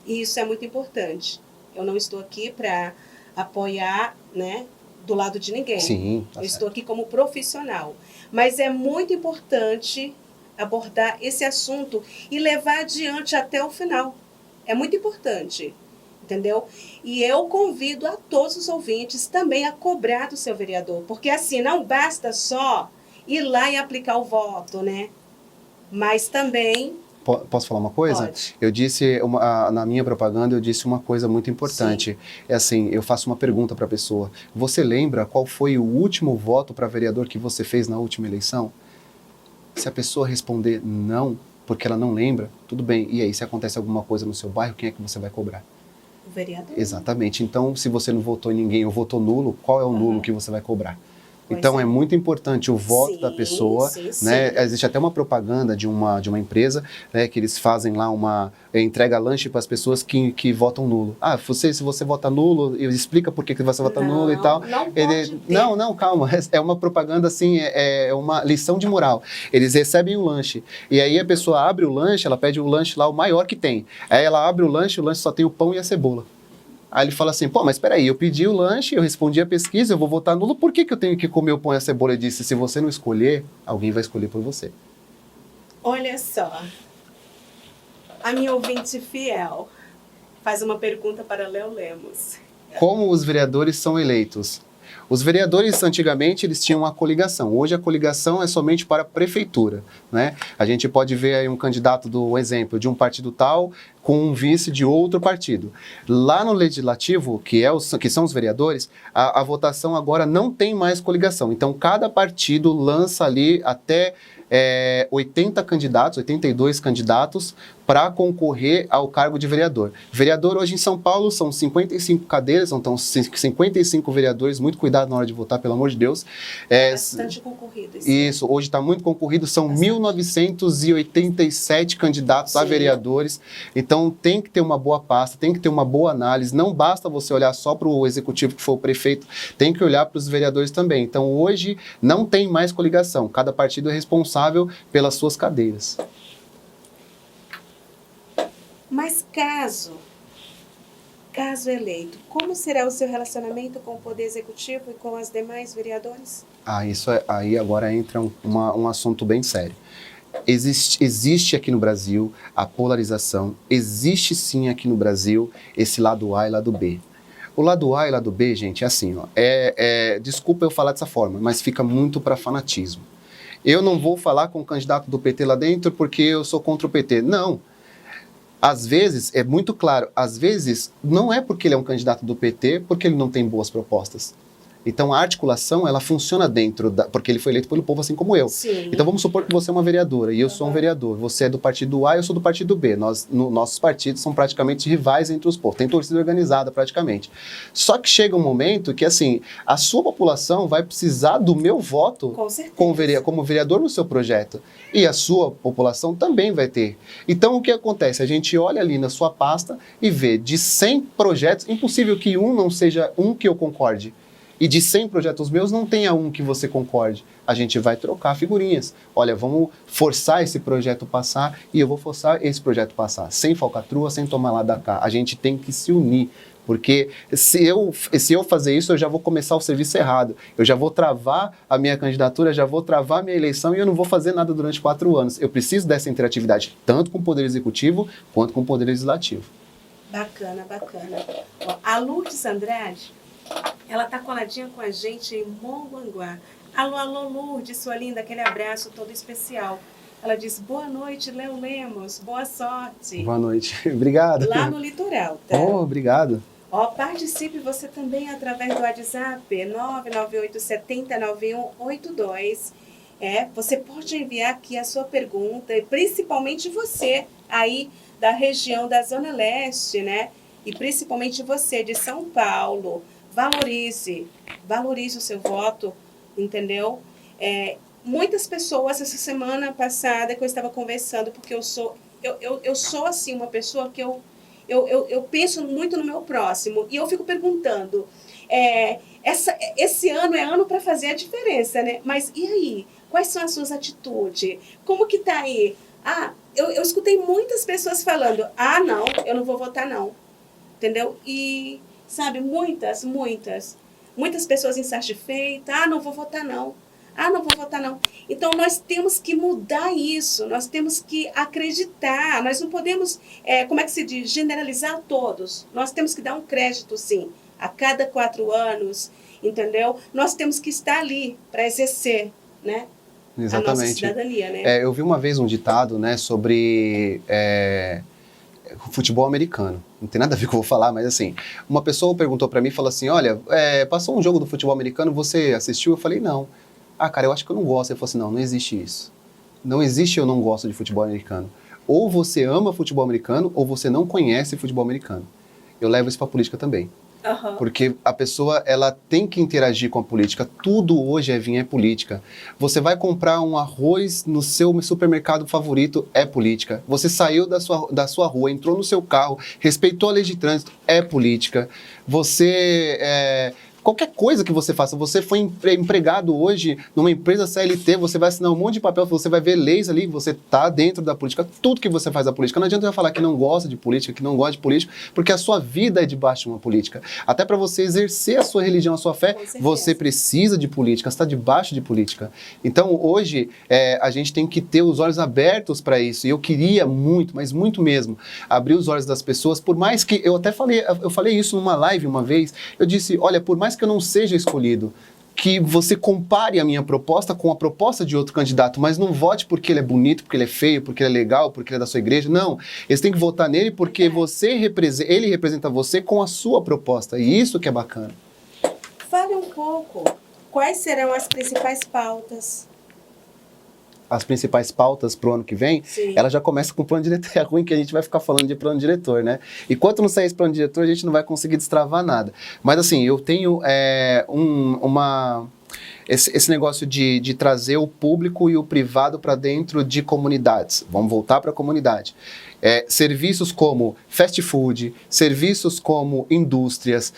E isso é muito importante. Eu não estou aqui para apoiar, né, do lado de ninguém. Sim, tá Eu estou aqui como profissional. Mas é muito importante abordar esse assunto e levar adiante até o final. É muito importante, entendeu? E eu convido a todos os ouvintes também a cobrar do seu vereador, porque assim, não basta só ir lá e aplicar o voto, né? Mas também... Posso falar uma coisa? Pode. Eu disse, na minha propaganda, eu disse uma coisa muito importante. Sim. É assim, eu faço uma pergunta para a pessoa. Você lembra qual foi o último voto para vereador que você fez na última eleição? Se a pessoa responder não, porque ela não lembra, tudo bem. E aí, se acontece alguma coisa no seu bairro, quem é que você vai cobrar? O vereador. Exatamente. Então, se você não votou em ninguém ou votou nulo, qual é o nulo que você vai cobrar? Então, é muito importante o voto da pessoa, né? Existe até uma propaganda de uma empresa, né, que eles fazem lá entrega lanche para as pessoas que votam nulo. Ah, se você vota nulo, explica por que você vota nulo e tal. Não, calma. É uma propaganda assim, é uma lição de moral. Eles recebem o lanche. E aí a pessoa abre o lanche, ela pede o lanche lá, o maior que tem. Aí ela abre o lanche só tem o pão e a cebola. Aí ele fala assim, pô, mas peraí, eu pedi o lanche, eu respondi a pesquisa, eu vou votar nulo, por que eu tenho que comer o pão e a cebola? Ele disse, se você não escolher, alguém vai escolher por você. Olha só, a minha ouvinte fiel faz uma pergunta para Léo Lemos. Como os vereadores são eleitos? Os vereadores, antigamente, eles tinham uma coligação. Hoje, a coligação é somente para a prefeitura, né? A gente pode ver aí um candidato do exemplo de um partido tal com um vice de outro partido. Lá no legislativo, que são os vereadores, a votação agora não tem mais coligação. Então, cada partido lança ali até 80 candidatos, 82 candidatos para concorrer ao cargo de vereador. Vereador hoje em São Paulo são 55 cadeiras, então 55 vereadores, muito cuidado na hora de votar, pelo amor de Deus. Bastante concorrido. Isso, hoje está muito concorrido, são 1.987 candidatos a vereadores, então tem que ter uma boa pasta, tem que ter uma boa análise, não basta você olhar só para o executivo que foi o prefeito, tem que olhar para os vereadores também. Então hoje não tem mais coligação, cada partido é responsável pelas suas cadeiras. Mas caso eleito, como será o seu relacionamento com o Poder Executivo e com os demais vereadores? Aí agora entra um assunto bem sério. Existe aqui no Brasil a polarização, existe sim aqui no Brasil esse lado A e lado B. O lado A e lado B, gente, é assim, ó, desculpa eu falar dessa forma, mas fica muito para fanatismo. Eu não vou falar com o candidato do PT lá dentro porque eu sou contra o PT. Não. Às vezes, é muito claro, às vezes não é porque ele é um candidato do PT, porque ele não tem boas propostas. Então a articulação, ela funciona porque ele foi eleito pelo povo assim como eu. Sim. Então vamos supor que você é uma vereadora e eu sou um vereador. Você é do partido A e eu sou do partido B. Nossos partidos são praticamente rivais entre os povos. Tem torcida organizada praticamente. Só que chega um momento que assim, a sua população vai precisar do meu voto como vereador no seu projeto. E a sua população também vai ter. Então o que acontece? A gente olha ali na sua pasta e vê de 100 projetos, impossível que um não seja um que eu concorde. E de 100 projetos meus, não tenha um que você concorde. A gente vai trocar figurinhas. Olha, vamos forçar esse projeto passar e eu vou forçar esse projeto passar. Sem falcatrua, sem tomar lá da cá. A gente tem que se unir. Porque se eu fazer isso, eu já vou começar o serviço errado. Eu já vou travar a minha candidatura, já vou travar a minha eleição e eu não vou fazer nada durante 4 anos. Eu preciso dessa interatividade, tanto com o Poder Executivo, quanto com o Poder Legislativo. Bacana, bacana. Ó, a Lourdes Andrade, ela tá coladinha com a gente em Mongaguá. Alô, alô, Lourdes, sua linda, aquele abraço todo especial. Ela diz, boa noite, Léo Lemos, boa sorte. Boa noite, obrigado. Lá no litoral, tá? Oh, obrigado. Ó, participe você também através do WhatsApp, 998709182. Você pode enviar aqui a sua pergunta, e principalmente você aí da região da Zona Leste, né? E principalmente você de São Paulo. Valorize o seu voto, entendeu? Muitas pessoas, essa semana passada que eu estava conversando, porque eu sou assim, uma pessoa que eu penso muito no meu próximo, e eu fico perguntando, esse ano é ano para fazer a diferença, né? Mas e aí? Quais são as suas atitudes? Como que tá aí? Eu escutei muitas pessoas falando, não, eu não vou votar não, entendeu? E... sabe, muitas pessoas insatisfeitas, não vou votar não, não vou votar não. Então nós temos que mudar isso, nós temos que acreditar, nós não podemos, como é que se diz, generalizar todos, nós temos que dar um crédito sim, a cada 4 anos, entendeu? Nós temos que estar ali para exercer, né? Exatamente. A nossa cidadania, né? Eu vi uma vez um ditado, né, sobre... futebol americano. Não tem nada a ver com o que eu vou falar, mas assim, uma pessoa perguntou pra mim e falou assim, olha, passou um jogo do futebol americano, você assistiu? Eu falei, não. Cara, eu acho que eu não gosto. Ele falou assim, não existe isso. Não existe eu não gosto de futebol americano. Ou você ama futebol americano, ou você não conhece futebol americano. Eu levo isso pra política também. Uhum. Porque a pessoa, ela tem que interagir com a política. Tudo hoje é política. Você vai comprar um arroz no seu supermercado favorito, é política. Você saiu da sua rua, entrou no seu carro, respeitou a lei de trânsito, é política. Você... qualquer coisa que você faça, você foi empregado hoje numa empresa CLT, você vai assinar um monte de papel, você vai ver leis ali, você está dentro da política, tudo que você faz da política. Não adianta eu falar que não gosta de política, que não gosta de política, porque a sua vida é debaixo de uma política. Até para você exercer a sua religião, a sua fé, você precisa de política, você está debaixo de política. Então, hoje, a gente tem que ter os olhos abertos para isso, e eu queria muito, mas muito mesmo, abrir os olhos das pessoas, por mais que, eu falei isso numa live uma vez, eu disse, olha, por mais mais que eu não seja escolhido, que você compare a minha proposta com a proposta de outro candidato, mas não vote porque ele é bonito, porque ele é feio, porque ele é legal, porque ele é da sua igreja. Não, eles têm que votar nele porque ele representa você com a sua proposta. E isso que é bacana. Fale um pouco, quais serão as principais pautas? As principais pautas para o ano que vem, Sim. ela já começa com o plano diretor. É ruim que a gente vai ficar falando de plano diretor, né? E enquanto não sair esse plano diretor, a gente não vai conseguir destravar nada. Mas assim, eu tenho esse negócio de trazer o público e o privado para dentro de comunidades. Vamos voltar para a comunidade. Serviços como fast food, serviços como indústrias,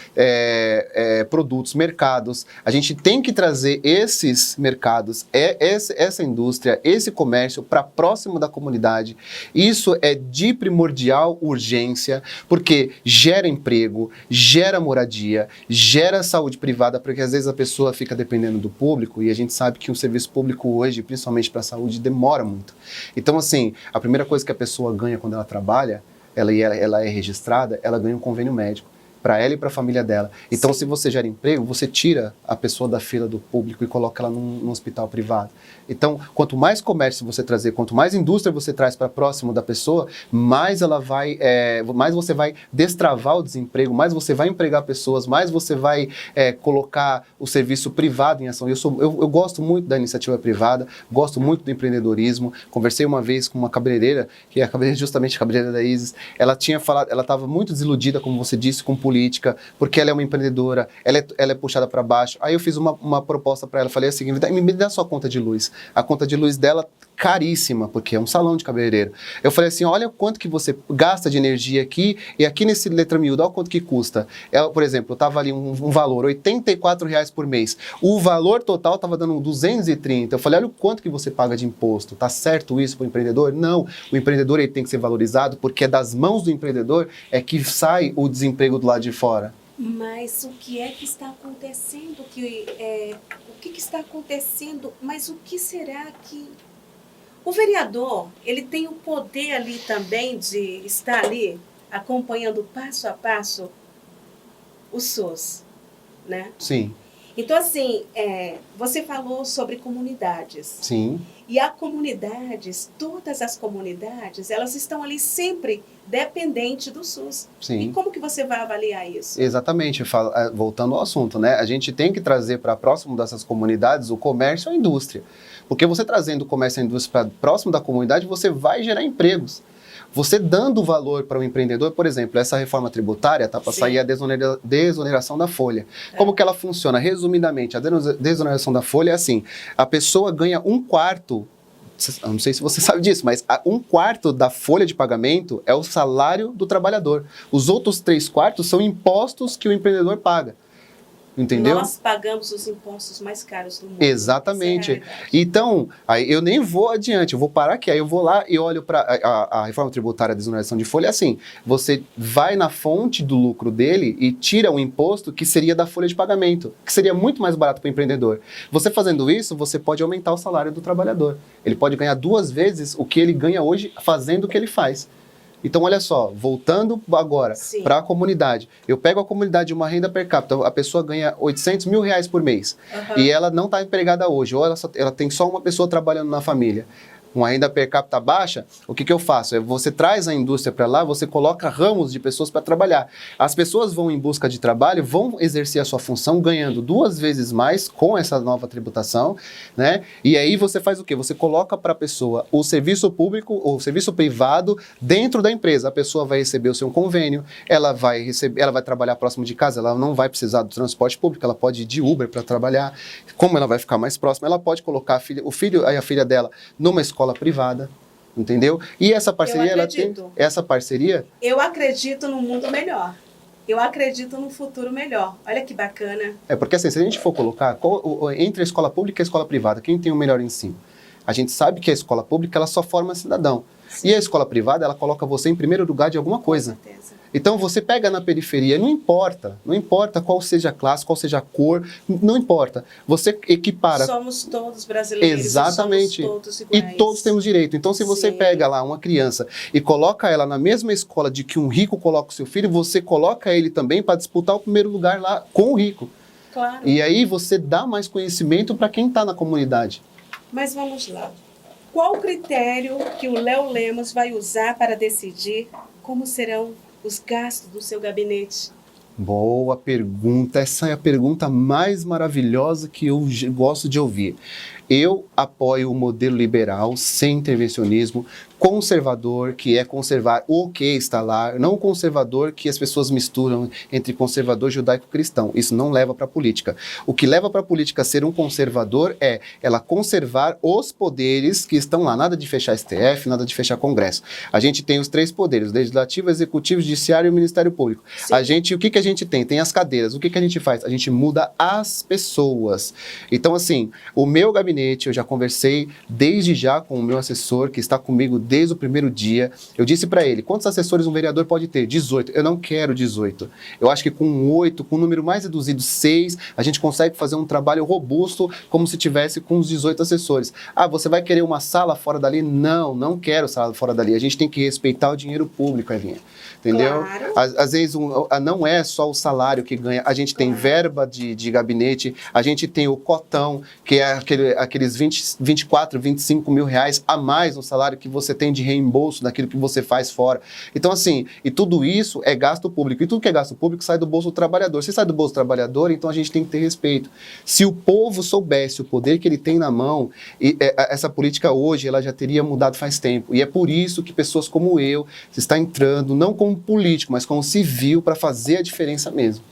produtos, mercados. A gente tem que trazer esses mercados, essa indústria, esse comércio para próximo da comunidade. Isso é de primordial urgência, porque gera emprego, gera moradia, gera saúde privada, porque às vezes a pessoa fica dependendo do público e a gente sabe que o serviço público hoje, principalmente para a saúde, demora muito. Então, assim, a primeira coisa que a pessoa ganha quando ela trabalha, ela é registrada, ela ganha um convênio médico para ela e para a família dela. Então, se você gera emprego, você tira a pessoa da fila do público e coloca ela num hospital privado. Então, quanto mais comércio você trazer, quanto mais indústria você traz para próximo da pessoa, mais mais você vai destravar o desemprego, mais você vai empregar pessoas, mais você vai colocar o serviço privado em ação. Eu gosto muito da iniciativa privada, gosto muito do empreendedorismo. Conversei uma vez com uma cabeleireira, que é justamente a cabeleireira da Isis. Ela tinha falado, ela estava muito desiludida, como você disse, com política, porque ela é uma empreendedora, ela é puxada para baixo. Aí eu fiz uma proposta para ela, falei assim, me dá sua conta de luz. A conta de luz dela caríssima, porque é um salão de cabeleireiro. Eu falei assim, olha quanto que você gasta de energia aqui, e aqui nesse letra miúda, olha quanto que custa. Por exemplo, eu tava ali um valor, R$84 por mês. O valor total tava dando 230. Eu falei, olha o quanto que você paga de imposto. Tá certo isso para o empreendedor? Não. O empreendedor ele tem que ser valorizado, porque é das mãos do empreendedor é que sai o desemprego do lado de fora. Mas o que é que está acontecendo? O que está acontecendo? Mas o que será que... O vereador, ele tem o poder ali também de estar ali acompanhando passo a passo o SUS, né? Sim. Então, assim, você falou sobre comunidades. Sim. E as comunidades, todas as comunidades, elas estão ali sempre dependentes do SUS. Sim. E como que você vai avaliar isso? Exatamente, voltando ao assunto, né? A gente tem que trazer para próximo dessas comunidades o comércio e a indústria. Porque você trazendo o comércio e a indústria para próximo da comunidade, você vai gerar empregos. Você dando valor para o empreendedor, por exemplo, essa reforma tributária, tá, para sair a desoneração da folha. Como que ela funciona? Resumidamente, a desoneração da folha é assim, a pessoa ganha 1/4, eu não sei se você sabe disso, mas 1/4 da folha de pagamento é o salário do trabalhador. Os outros 3/4 são impostos que o empreendedor paga. Entendeu? Nós pagamos os impostos mais caros do mundo. Exatamente. Então, aí eu nem vou adiante, eu vou parar aqui, aí eu vou lá e olho para a reforma tributária da desoneração de folha, é assim, você vai na fonte do lucro dele e tira o imposto que seria da folha de pagamento, que seria muito mais barato para o empreendedor. Você fazendo isso, você pode aumentar o salário do trabalhador. Ele pode ganhar 2 vezes o que ele ganha hoje fazendo o que ele faz. Então, olha só, voltando agora para a comunidade. Eu pego a comunidade de uma renda per capita, a pessoa ganha R$800 mil por mês. E ela não está empregada hoje, ou ela tem só uma pessoa trabalhando na família. Uma renda per capita baixa, o que eu faço? Você traz a indústria para lá, você coloca ramos de pessoas para trabalhar. As pessoas vão em busca de trabalho, vão exercer a sua função ganhando 2 vezes mais com essa nova tributação, né? E aí você faz o quê? Você coloca para a pessoa o serviço público ou o serviço privado dentro da empresa. A pessoa vai receber o seu convênio, ela vai trabalhar próximo de casa, ela não vai precisar do transporte público, ela pode ir de Uber para trabalhar. Como ela vai ficar mais próxima, ela pode colocar o filho e a filha dela numa escola privada, entendeu? E essa parceria, Eu acredito num mundo melhor. Eu acredito num futuro melhor. Olha que bacana. Porque assim, se a gente for colocar entre a escola pública e a escola privada, quem tem o melhor ensino? A gente sabe que a escola pública, ela só forma cidadão. Sim. E a escola privada, ela coloca você em primeiro lugar de alguma coisa. Com certeza. Então, você pega na periferia, não importa qual seja a classe, qual seja a cor, não importa. Você equipara... Somos todos brasileiros. Exatamente. Somos todos iguais. E todos temos direito. Então, se você pega lá uma criança e coloca ela na mesma escola de que um rico coloca o seu filho, você coloca ele também para disputar o primeiro lugar lá com o rico. Claro. E aí você dá mais conhecimento para quem está na comunidade. Mas vamos lá. Qual o critério que o Léo Lemos vai usar para decidir como serão os gastos do seu gabinete? Boa pergunta. Essa é a pergunta mais maravilhosa que eu gosto de ouvir. Eu apoio o modelo liberal, sem intervencionismo, conservador, que é conservar o que está lá, não conservador que as pessoas misturam entre conservador e judaico-cristão. Isso não leva para a política. O que leva para a política ser um conservador é ela conservar os poderes que estão lá. Nada de fechar STF, nada de fechar Congresso. A gente tem os 3 poderes, legislativo, executivo, judiciário e o Ministério Público. O que a gente tem? Tem as cadeiras. O que a gente faz? A gente muda as pessoas. Então, assim, o meu gabinete, eu já conversei desde já com o meu assessor, que está comigo desde o primeiro dia. Eu disse para ele, quantos assessores um vereador pode ter? 18. Eu não quero 18. Eu acho que com 8, com um número mais reduzido, 6, a gente consegue fazer um trabalho robusto, como se tivesse com os 18 assessores. Ah, você vai querer uma sala fora dali? Não, não quero sala fora dali. A gente tem que respeitar o dinheiro público, Evinha. Entendeu? Claro. Às vezes não é só o salário que ganha, a gente tem verba de gabinete, a gente tem o cotão, que é aqueles 24, 25 mil reais a mais no salário que você tem de reembolso daquilo que você faz fora. Então, assim, e tudo isso é gasto público. E tudo que é gasto público sai do bolso do trabalhador. Se sai do bolso do trabalhador, então a gente tem que ter respeito. Se o povo soubesse o poder que ele tem na mão, essa política hoje ela já teria mudado faz tempo. E é por isso que pessoas como eu está entrando, não como político, mas como civil, para fazer a diferença mesmo.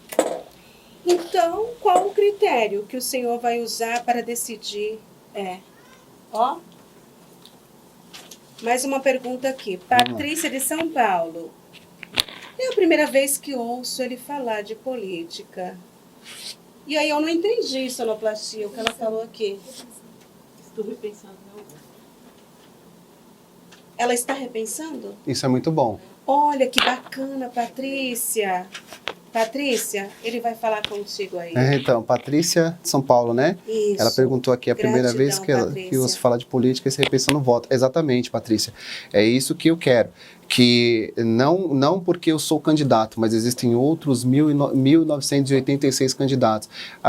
Então, qual o critério que o senhor vai usar para decidir? Ó, mais uma pergunta aqui. Patrícia de São Paulo. É a primeira vez que ouço ele falar de política. E aí eu não entendi, sonoplastia, o que ela falou aqui. Estou repensando meu voto. Ela está repensando? Isso é muito bom. Olha que bacana, Patrícia. Patrícia, ele vai falar contigo aí. Então, Patrícia de São Paulo, né? Isso. Ela perguntou aqui, a primeira vez que você fala de política e você repensa no voto. Exatamente, Patrícia. É isso que eu quero. Que não porque eu sou candidato, mas existem outros 1.986 candidatos.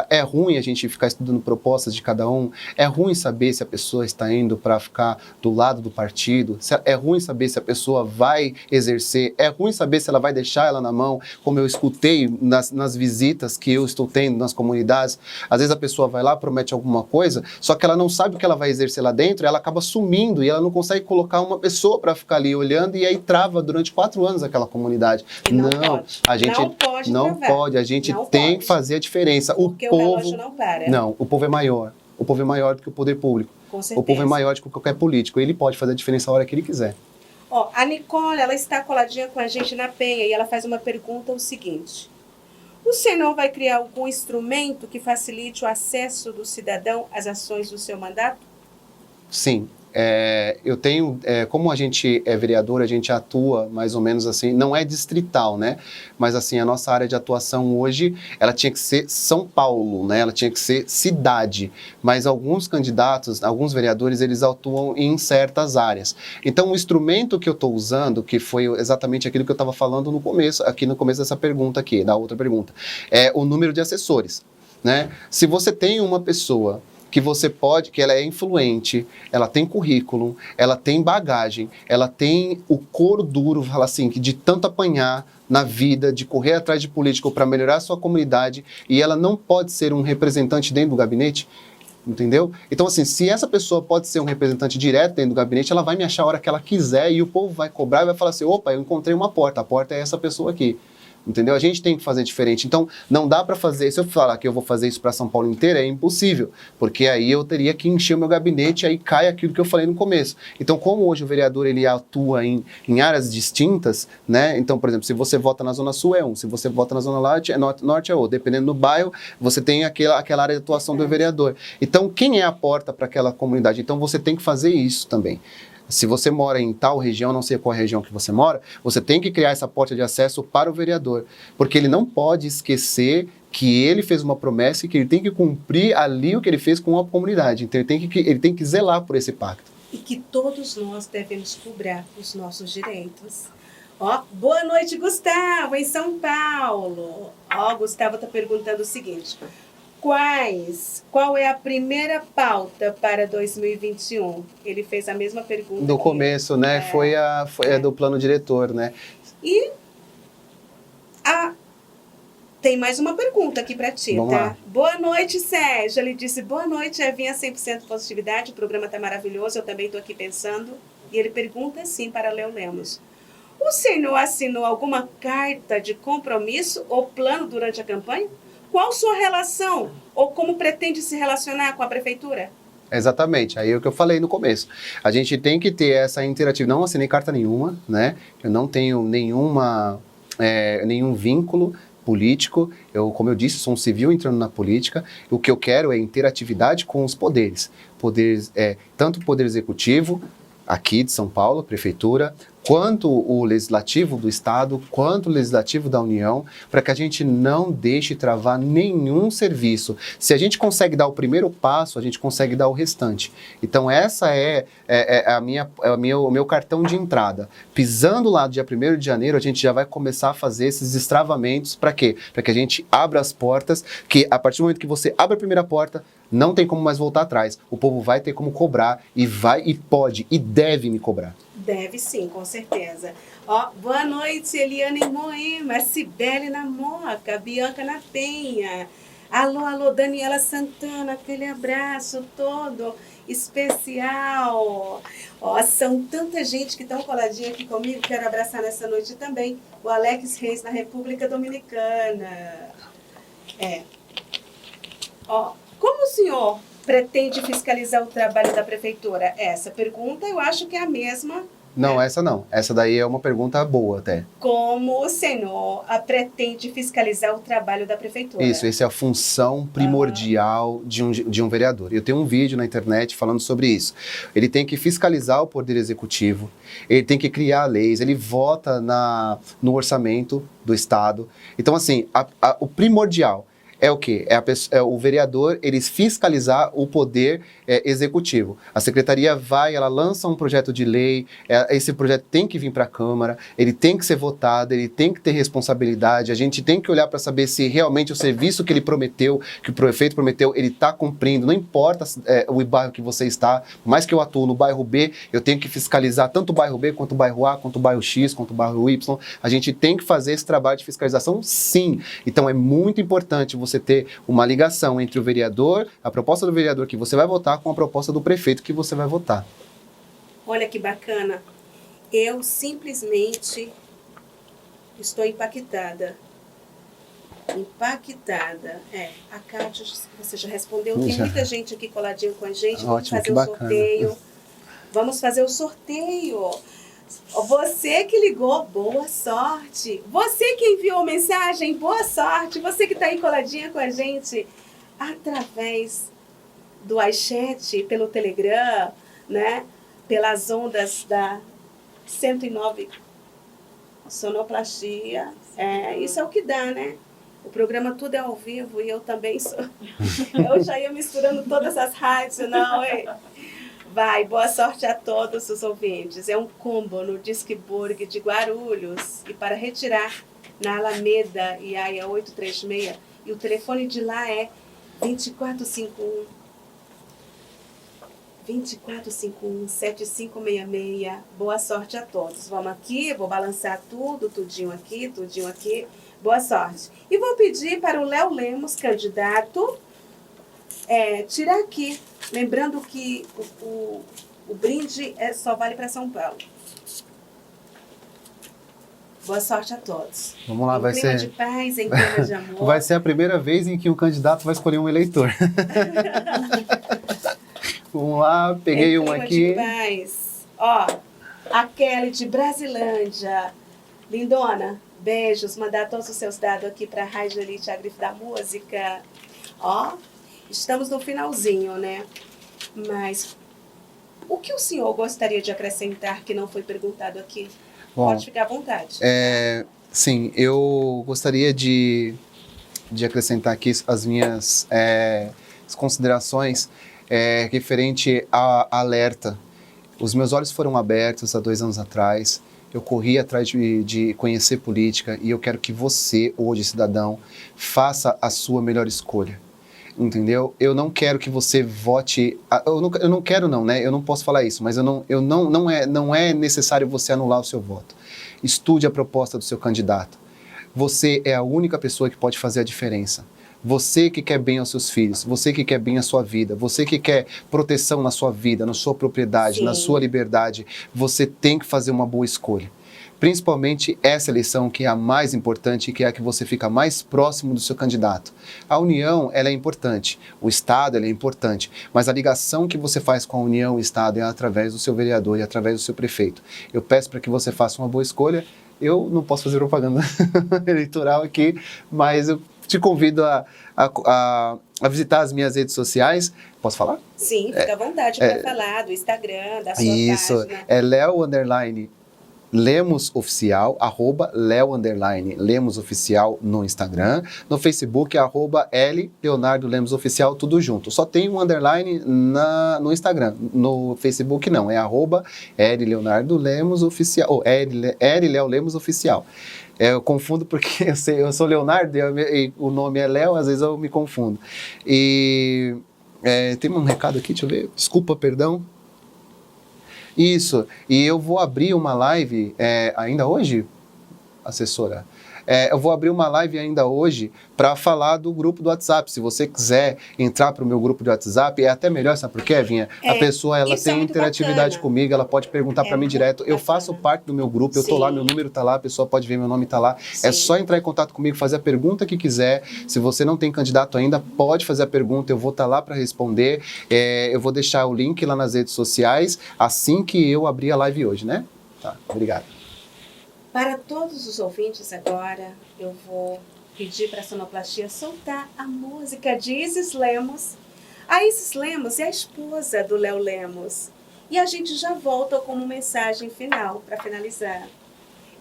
É ruim a gente ficar estudando propostas de cada um, é ruim saber se a pessoa está indo para ficar do lado do partido, é ruim saber se a pessoa vai exercer, é ruim saber se ela vai deixar ela na mão, como eu escutei nas visitas que eu estou tendo nas comunidades. Às vezes a pessoa vai lá, promete alguma coisa, só que ela não sabe o que ela vai exercer lá dentro, ela acaba sumindo e ela não consegue colocar uma pessoa para ficar ali olhando e aí trava durante 4 anos aquela comunidade. Não pode. A gente não pode, a gente tem que fazer a diferença. Porque o relógio não para. Não, o povo é maior. O povo é maior do que o poder público. Com certeza. O povo é maior do que qualquer político. Ele pode fazer a diferença a hora que ele quiser. Ó, a Nicole, ela está coladinha com a gente na Penha e ela faz uma pergunta o seguinte: o senhor vai criar algum instrumento que facilite o acesso do cidadão às ações do seu mandato? Sim. Eu tenho, como a gente é vereador, a gente atua mais ou menos assim, não é distrital, né? Mas assim, a nossa área de atuação hoje, ela tinha que ser São Paulo, né? Ela tinha que ser cidade. Mas alguns candidatos, alguns vereadores, eles atuam em certas áreas. Então, o instrumento que eu estou usando, que foi exatamente aquilo que eu estava falando no começo dessa pergunta aqui, da outra pergunta, é o número de assessores, né? Se você tem uma pessoa que ela é influente, ela tem currículo, ela tem bagagem, ela tem o couro duro, fala assim, que de tanto apanhar na vida, de correr atrás de político para melhorar a sua comunidade, e ela não pode ser um representante dentro do gabinete, entendeu? Então, assim, se essa pessoa pode ser um representante direto dentro do gabinete, ela vai me achar a hora que ela quiser e o povo vai cobrar e vai falar assim, opa, eu encontrei uma porta, a porta é essa pessoa aqui. Entendeu? A gente tem que fazer diferente. Então, não dá para fazer, se eu falar que eu vou fazer isso para São Paulo inteira, é impossível, porque aí eu teria que encher o meu gabinete, aí cai aquilo que eu falei no começo. Então, como hoje o vereador ele atua em áreas distintas, né? Então, por exemplo, se você vota na Zona Sul é um, se você vota na Zona Norte é outro. Dependendo do bairro, você tem aquela área de atuação do vereador. Então, quem é a porta para aquela comunidade? Então, você tem que fazer isso também. Se você mora em tal região, não sei qual região que você mora, você tem que criar essa porta de acesso para o vereador, porque ele não pode esquecer que ele fez uma promessa e que ele tem que cumprir ali o que ele fez com a comunidade. Então ele tem que zelar por esse pacto. E que todos nós devemos cobrar os nossos direitos. Ó, boa noite, Gustavo, em São Paulo. Ó, Gustavo está perguntando o seguinte: Qual é a primeira pauta para 2021? Ele fez a mesma pergunta. Do começo, né? Foi a do plano diretor, né? E tem mais uma pergunta aqui para ti, Vamos tá? lá. Boa noite, Sérgio. Ele disse, boa noite, Evinha, 100% positividade, o programa tá maravilhoso, eu também tô aqui pensando. E ele pergunta assim para Léo Lemos. O senhor assinou alguma carta de compromisso ou plano durante a campanha? Qual sua relação ou como pretende se relacionar com a prefeitura? Exatamente, aí é o que eu falei no começo. A gente tem que ter essa interatividade. Não assinei carta nenhuma, né? Eu não tenho nenhum vínculo político. Como eu disse, sou um civil entrando na política. O que eu quero é interatividade com os poderes. Tanto o poder executivo, aqui de São Paulo, prefeitura, quanto o legislativo do estado, quanto o legislativo da União, para que a gente não deixe travar nenhum serviço. Se a gente consegue dar o primeiro passo, a gente consegue dar o restante. Então essa é o meu cartão de entrada. Pisando lá dia 1º de janeiro, a gente já vai começar a fazer esses destravamentos. Para quê? Para que a gente abra as portas, que a partir do momento que você abre a primeira porta, não tem como mais voltar atrás. O povo vai ter como cobrar e pode e deve me cobrar. Deve sim, com certeza. Ó, boa noite, Eliana em Moema, Cibele na Moca, Bianca na Penha. Alô, Daniela Santana, aquele abraço todo especial. Ó, são tanta gente que estão coladinha aqui comigo, quero abraçar nessa noite também. O Alex Reis na República Dominicana. Ó, como o senhor pretende fiscalizar o trabalho da prefeitura? Essa pergunta eu acho que é a mesma. Não, essa não. Essa daí é uma pergunta boa até. Como o senhor pretende fiscalizar o trabalho da prefeitura? Isso, essa é a função primordial de um vereador. Eu tenho um vídeo na internet falando sobre isso. Ele tem que fiscalizar o poder executivo, ele tem que criar leis, ele vota no orçamento do Estado. Então, assim, o primordial é o quê? É o vereador, ele fiscalizar o poder executivo. A secretaria ela lança um projeto de lei, esse projeto tem que vir para a Câmara, ele tem que ser votado, ele tem que ter responsabilidade, a gente tem que olhar para saber se realmente o serviço que ele prometeu, que o prefeito prometeu, ele está cumprindo, não importa o bairro que você está, por mais que eu atuo no bairro B, eu tenho que fiscalizar tanto o bairro B, quanto o bairro A, quanto o bairro X, quanto o bairro Y, a gente tem que fazer esse trabalho de fiscalização, sim. Então é muito importante você ter uma ligação entre o vereador, a proposta do vereador que você vai votar, com a proposta do prefeito que você vai votar. Olha que bacana. Eu simplesmente estou impactada. A Kátia, você já respondeu. Tem muita gente aqui coladinho com a gente. Vamos Ótimo, fazer o sorteio. Vamos fazer o sorteio. Você que ligou, boa sorte. Você que enviou mensagem, boa sorte. Você que está aí coladinha com a gente através do iChat, pelo Telegram, né? Pelas ondas da 109 Sonoplastia. Isso é o que dá, né? O programa tudo é ao vivo e eu também sou. Eu já ia misturando todas as rádios, não, hein? Vai, boa sorte a todos os ouvintes. É um combo no Disque Burg de Guarulhos. E para retirar, na Alameda Iaia 836. E o telefone de lá é 2451-7566. Boa sorte a todos. Vamos aqui, vou balançar tudinho aqui. Boa sorte. E vou pedir para o Léo Lemos, candidato, tirar aqui. Lembrando que o brinde só vale para São Paulo. Boa sorte a todos. Vamos lá, em clima de paz, em clima de amor. Vai ser a primeira vez em que o candidato vai escolher um eleitor. Vamos lá, peguei um aqui. De paz. Ó, a Kelly de Brasilândia. Lindona, beijos. Mandar todos os seus dados aqui para a Rádio Elite, a Grife da Música. Ó, estamos no finalzinho, né? Mas o que o senhor gostaria de acrescentar que não foi perguntado aqui? Bom, pode ficar à vontade. Sim, eu gostaria de acrescentar aqui as minhas as considerações referente a alerta. Os meus olhos foram abertos há 2 anos atrás. Eu corri atrás de conhecer política e eu quero que você, hoje, cidadão, faça a sua melhor escolha. entendeu? Eu não quero que você vote... Eu não quero não, né? Eu não posso falar isso, mas não é necessário você anular o seu voto. Estude a proposta do seu candidato. Você é a única pessoa que pode fazer a diferença. Você que quer bem aos seus filhos, você que quer bem a sua vida, você que quer proteção na sua vida, na sua propriedade, Sim. na sua liberdade, você tem que fazer uma boa escolha. Principalmente essa eleição que é a mais importante e que é a que você fica mais próximo do seu candidato. A união, ela é importante, o Estado, ela é importante, mas a ligação que você faz com a União e o Estado é através do seu vereador e através do seu prefeito. Eu peço para que você faça uma boa escolha. Eu não posso fazer propaganda eleitoral aqui, mas eu te convido a visitar as minhas redes sociais. Posso falar? Sim, fica à vontade para falar do Instagram, da sua Isso, página. é Leo_Lemos Oficial, @Leo_Lemos Oficial no Instagram. No Facebook, @L Leonardo Lemos Oficial, tudo junto. Só tem um underline no Instagram. No Facebook não, é @L Leonardo Lemos Oficial, ou L Leo Lemos Oficial. Eu confundo porque eu sou Leonardo e o nome é Léo, às vezes eu me confundo. E tem um recado aqui, deixa eu ver. Desculpa, perdão. Isso, e eu vou abrir uma live ainda hoje, assessora? Eu vou abrir uma live ainda hoje para falar do grupo do WhatsApp. Se você quiser entrar para o meu grupo de WhatsApp, é até melhor, sabe por quê, Vinha? A pessoa ela isso é tem muito interatividade bacana. comigo, ela pode perguntar para mim muito direto. Eu bacana. faço parte do meu grupo, eu tô lá, Sim. meu número tá lá, a pessoa pode ver meu nome tá lá. É Sim. só entrar em contato comigo, fazer a pergunta que quiser. Se você não tem candidato ainda, pode fazer a pergunta, eu vou estar lá para responder. Eu vou deixar o link lá nas redes sociais assim que eu abrir a live hoje, né? Tá, obrigado. Para todos os ouvintes agora, eu vou pedir para a sonoplastia soltar a música de Isis Lemos. A Isis Lemos é a esposa do Léo Lemos. E a gente já volta como mensagem final, para finalizar.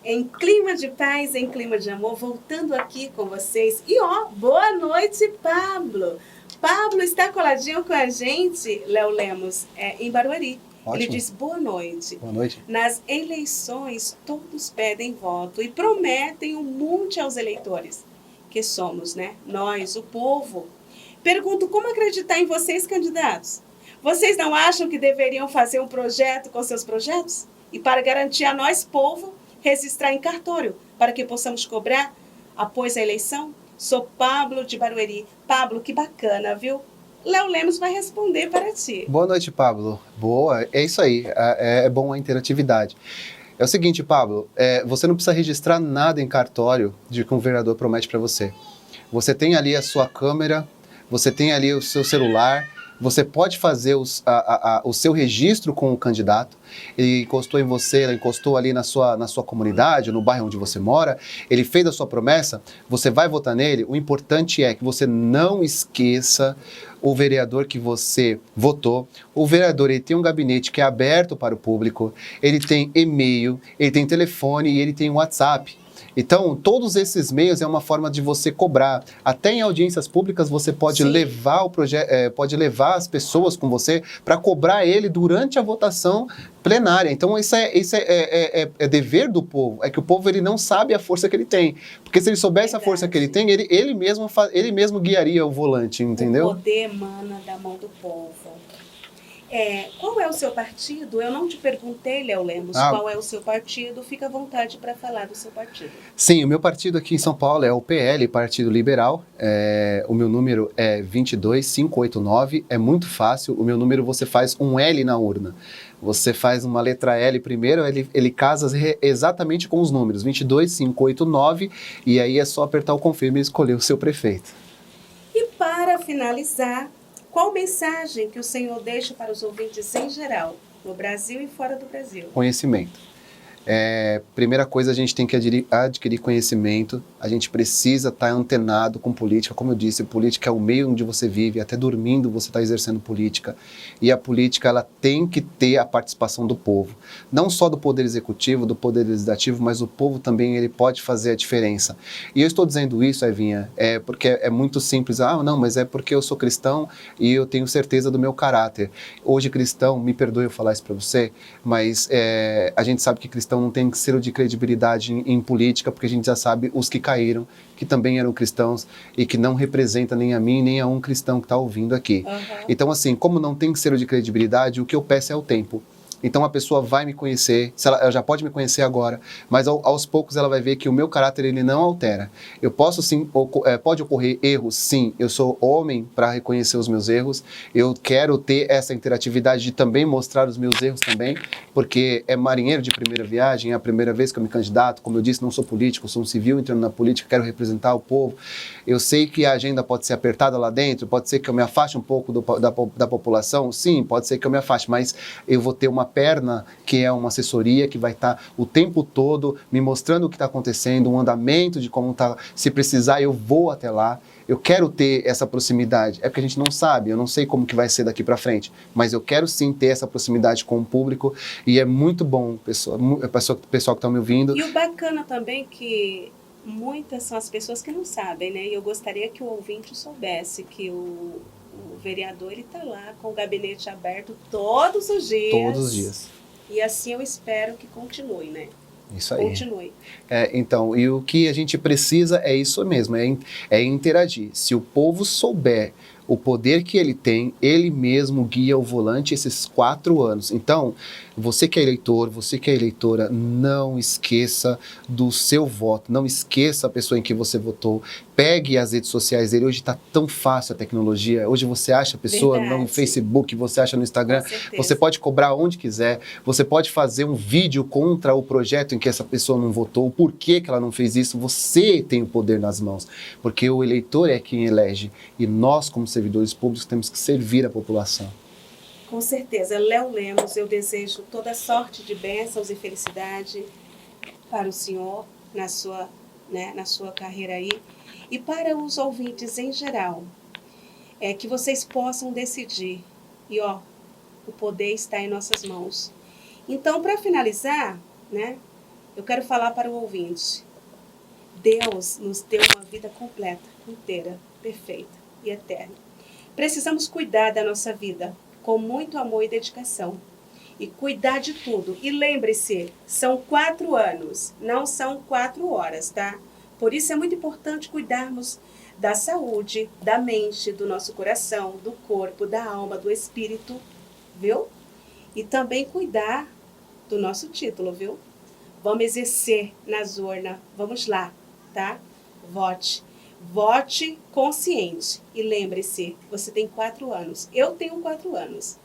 Em clima de paz, em clima de amor, voltando aqui com vocês. E boa noite, Pablo. Pablo está coladinho com a gente, Léo Lemos, em Barueri. Ótimo. Ele diz boa noite. Boa noite. Nas eleições, todos pedem voto e prometem um monte aos eleitores, que somos, né? Nós, o povo. Pergunto, como acreditar em vocês, candidatos? Vocês não acham que deveriam fazer um projeto com seus projetos? E para garantir a nós, povo, registrar em cartório, para que possamos cobrar após a eleição? Sou Pablo de Barueri. Pablo, que bacana, viu? Léo Lemos vai responder para ti. Boa noite, Pablo. Boa, é isso aí. É bom a interatividade. É o seguinte, Pablo, você não precisa registrar nada em cartório de que um vereador promete para você. Você tem ali a sua câmera, você tem ali o seu celular, você pode fazer o seu registro com o candidato. Ele encostou em você, ele encostou ali na sua comunidade, no bairro onde você mora, ele fez a sua promessa, você vai votar nele. O importante é que você não esqueça o vereador que você votou. O vereador ele tem um gabinete que é aberto para o público, ele tem e-mail, ele tem telefone e ele tem WhatsApp. Então, todos esses meios é uma forma de você cobrar. Até em audiências públicas você pode levar pode levar as pessoas com você para cobrar ele durante a votação plenária. Então, isso é dever do povo. É que o povo ele não sabe a força que ele tem. Porque se ele soubesse a força que ele tem, ele mesmo guiaria o volante, entendeu? O poder emana da mão do povo. Qual é o seu partido? Eu não te perguntei, Léo Lemos, qual é o seu partido. Fica à vontade para falar do seu partido. Sim, o meu partido aqui em São Paulo é o PL, Partido Liberal. O meu número é 22589. É muito fácil. O meu número você faz um L na urna. Você faz uma letra L primeiro, ele casa exatamente com os números, 22589, e aí é só apertar o confirme e escolher o seu prefeito. E para finalizar, qual mensagem que o Senhor deixa para os ouvintes em geral, no Brasil e fora do Brasil? Conhecimento. Primeira coisa, a gente tem que adquirir conhecimento, a gente precisa estar antenado com política. Como eu disse, política é o meio onde você vive, até dormindo você está exercendo política. E a política ela tem que ter a participação do povo. Não só do poder executivo, do poder legislativo, mas o povo também ele pode fazer a diferença. E eu estou dizendo isso, Evinha, porque é muito simples. Não, mas é porque eu sou cristão e eu tenho certeza do meu caráter. Hoje cristão, me perdoe eu falar isso para você, mas a gente sabe que cristão então não tem selo de credibilidade em política, porque a gente já sabe os que caíram, que também eram cristãos e que não representa nem a mim, nem a um cristão que está ouvindo aqui. Então, assim, como não tem selo de credibilidade, o que eu peço é o tempo. Então a pessoa vai me conhecer, ela já pode me conhecer agora, mas aos poucos ela vai ver que o meu caráter ele não altera. Eu posso sim, pode ocorrer erros, sim, eu sou homem para reconhecer os meus erros, eu quero ter essa interatividade de também mostrar os meus erros também, porque é marinheiro de primeira viagem, é a primeira vez que eu me candidato, como eu disse, não sou político, sou um civil entrando na política, quero representar o povo. Eu sei que a agenda pode ser apertada lá dentro, pode ser que eu me afaste um pouco da população, sim, pode ser que eu me afaste, mas eu vou ter uma perna, que é uma assessoria, que vai estar o tempo todo me mostrando o que está acontecendo, um andamento de como está. Se precisar, eu vou até lá. Eu quero ter essa proximidade. É porque a gente não sabe, eu não sei como que vai ser daqui para frente, mas eu quero sim ter essa proximidade com o público e é muito bom, pessoal que está me ouvindo. E o bacana também que muitas são as pessoas que não sabem, né? E eu gostaria que o ouvinte soubesse que o vereador, ele está lá com o gabinete aberto todos os dias. Todos os dias. E assim eu espero que continue, né? Isso aí. Continue. Então, e o que a gente precisa é isso mesmo, é interagir. Se o povo souber o poder que ele tem, ele mesmo guia o volante esses 4 anos. Então, você que é eleitor, você que é eleitora, não esqueça do seu voto, não esqueça a pessoa em que você votou, pegue as redes sociais dele. Hoje está tão fácil a tecnologia, hoje você acha a pessoa no Facebook, você acha no Instagram, você pode cobrar onde quiser, você pode fazer um vídeo contra o projeto em que essa pessoa não votou, por que ela não fez isso, você tem o poder nas mãos, porque o eleitor é quem elege e nós, como servidores públicos, temos que servir a população. Com certeza. Léo Lemos, eu desejo toda sorte de bênçãos e felicidade para o senhor na sua carreira aí e para os ouvintes em geral, que vocês possam decidir e o poder está em nossas mãos. Então, para finalizar, né, eu quero falar para o ouvinte, Deus nos deu uma vida completa, inteira, perfeita e eterna. Precisamos cuidar da nossa vida com muito amor e dedicação. E cuidar de tudo. E lembre-se, são 4 anos, não são 4 horas, tá? Por isso é muito importante cuidarmos da saúde, da mente, do nosso coração, do corpo, da alma, do espírito, viu? E também cuidar do nosso título, viu? Vamos exercer nas urnas. Vamos lá, tá? Vote. Vote consciente. E lembre-se, você tem 4 anos. Eu tenho 4 anos.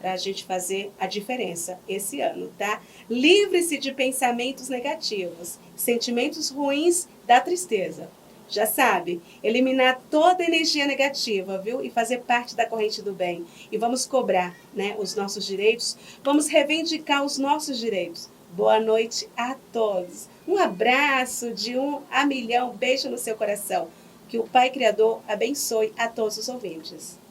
Para a gente fazer a diferença esse ano, tá? Livre-se de pensamentos negativos. Sentimentos ruins da tristeza. Já sabe, eliminar toda energia negativa, viu? E fazer parte da corrente do bem. E vamos cobrar, né, os nossos direitos. Vamos reivindicar os nossos direitos. Boa noite a todos. Um abraço de 1 a milhão. Beijo no seu coração. Que o Pai Criador abençoe a todos os ouvintes.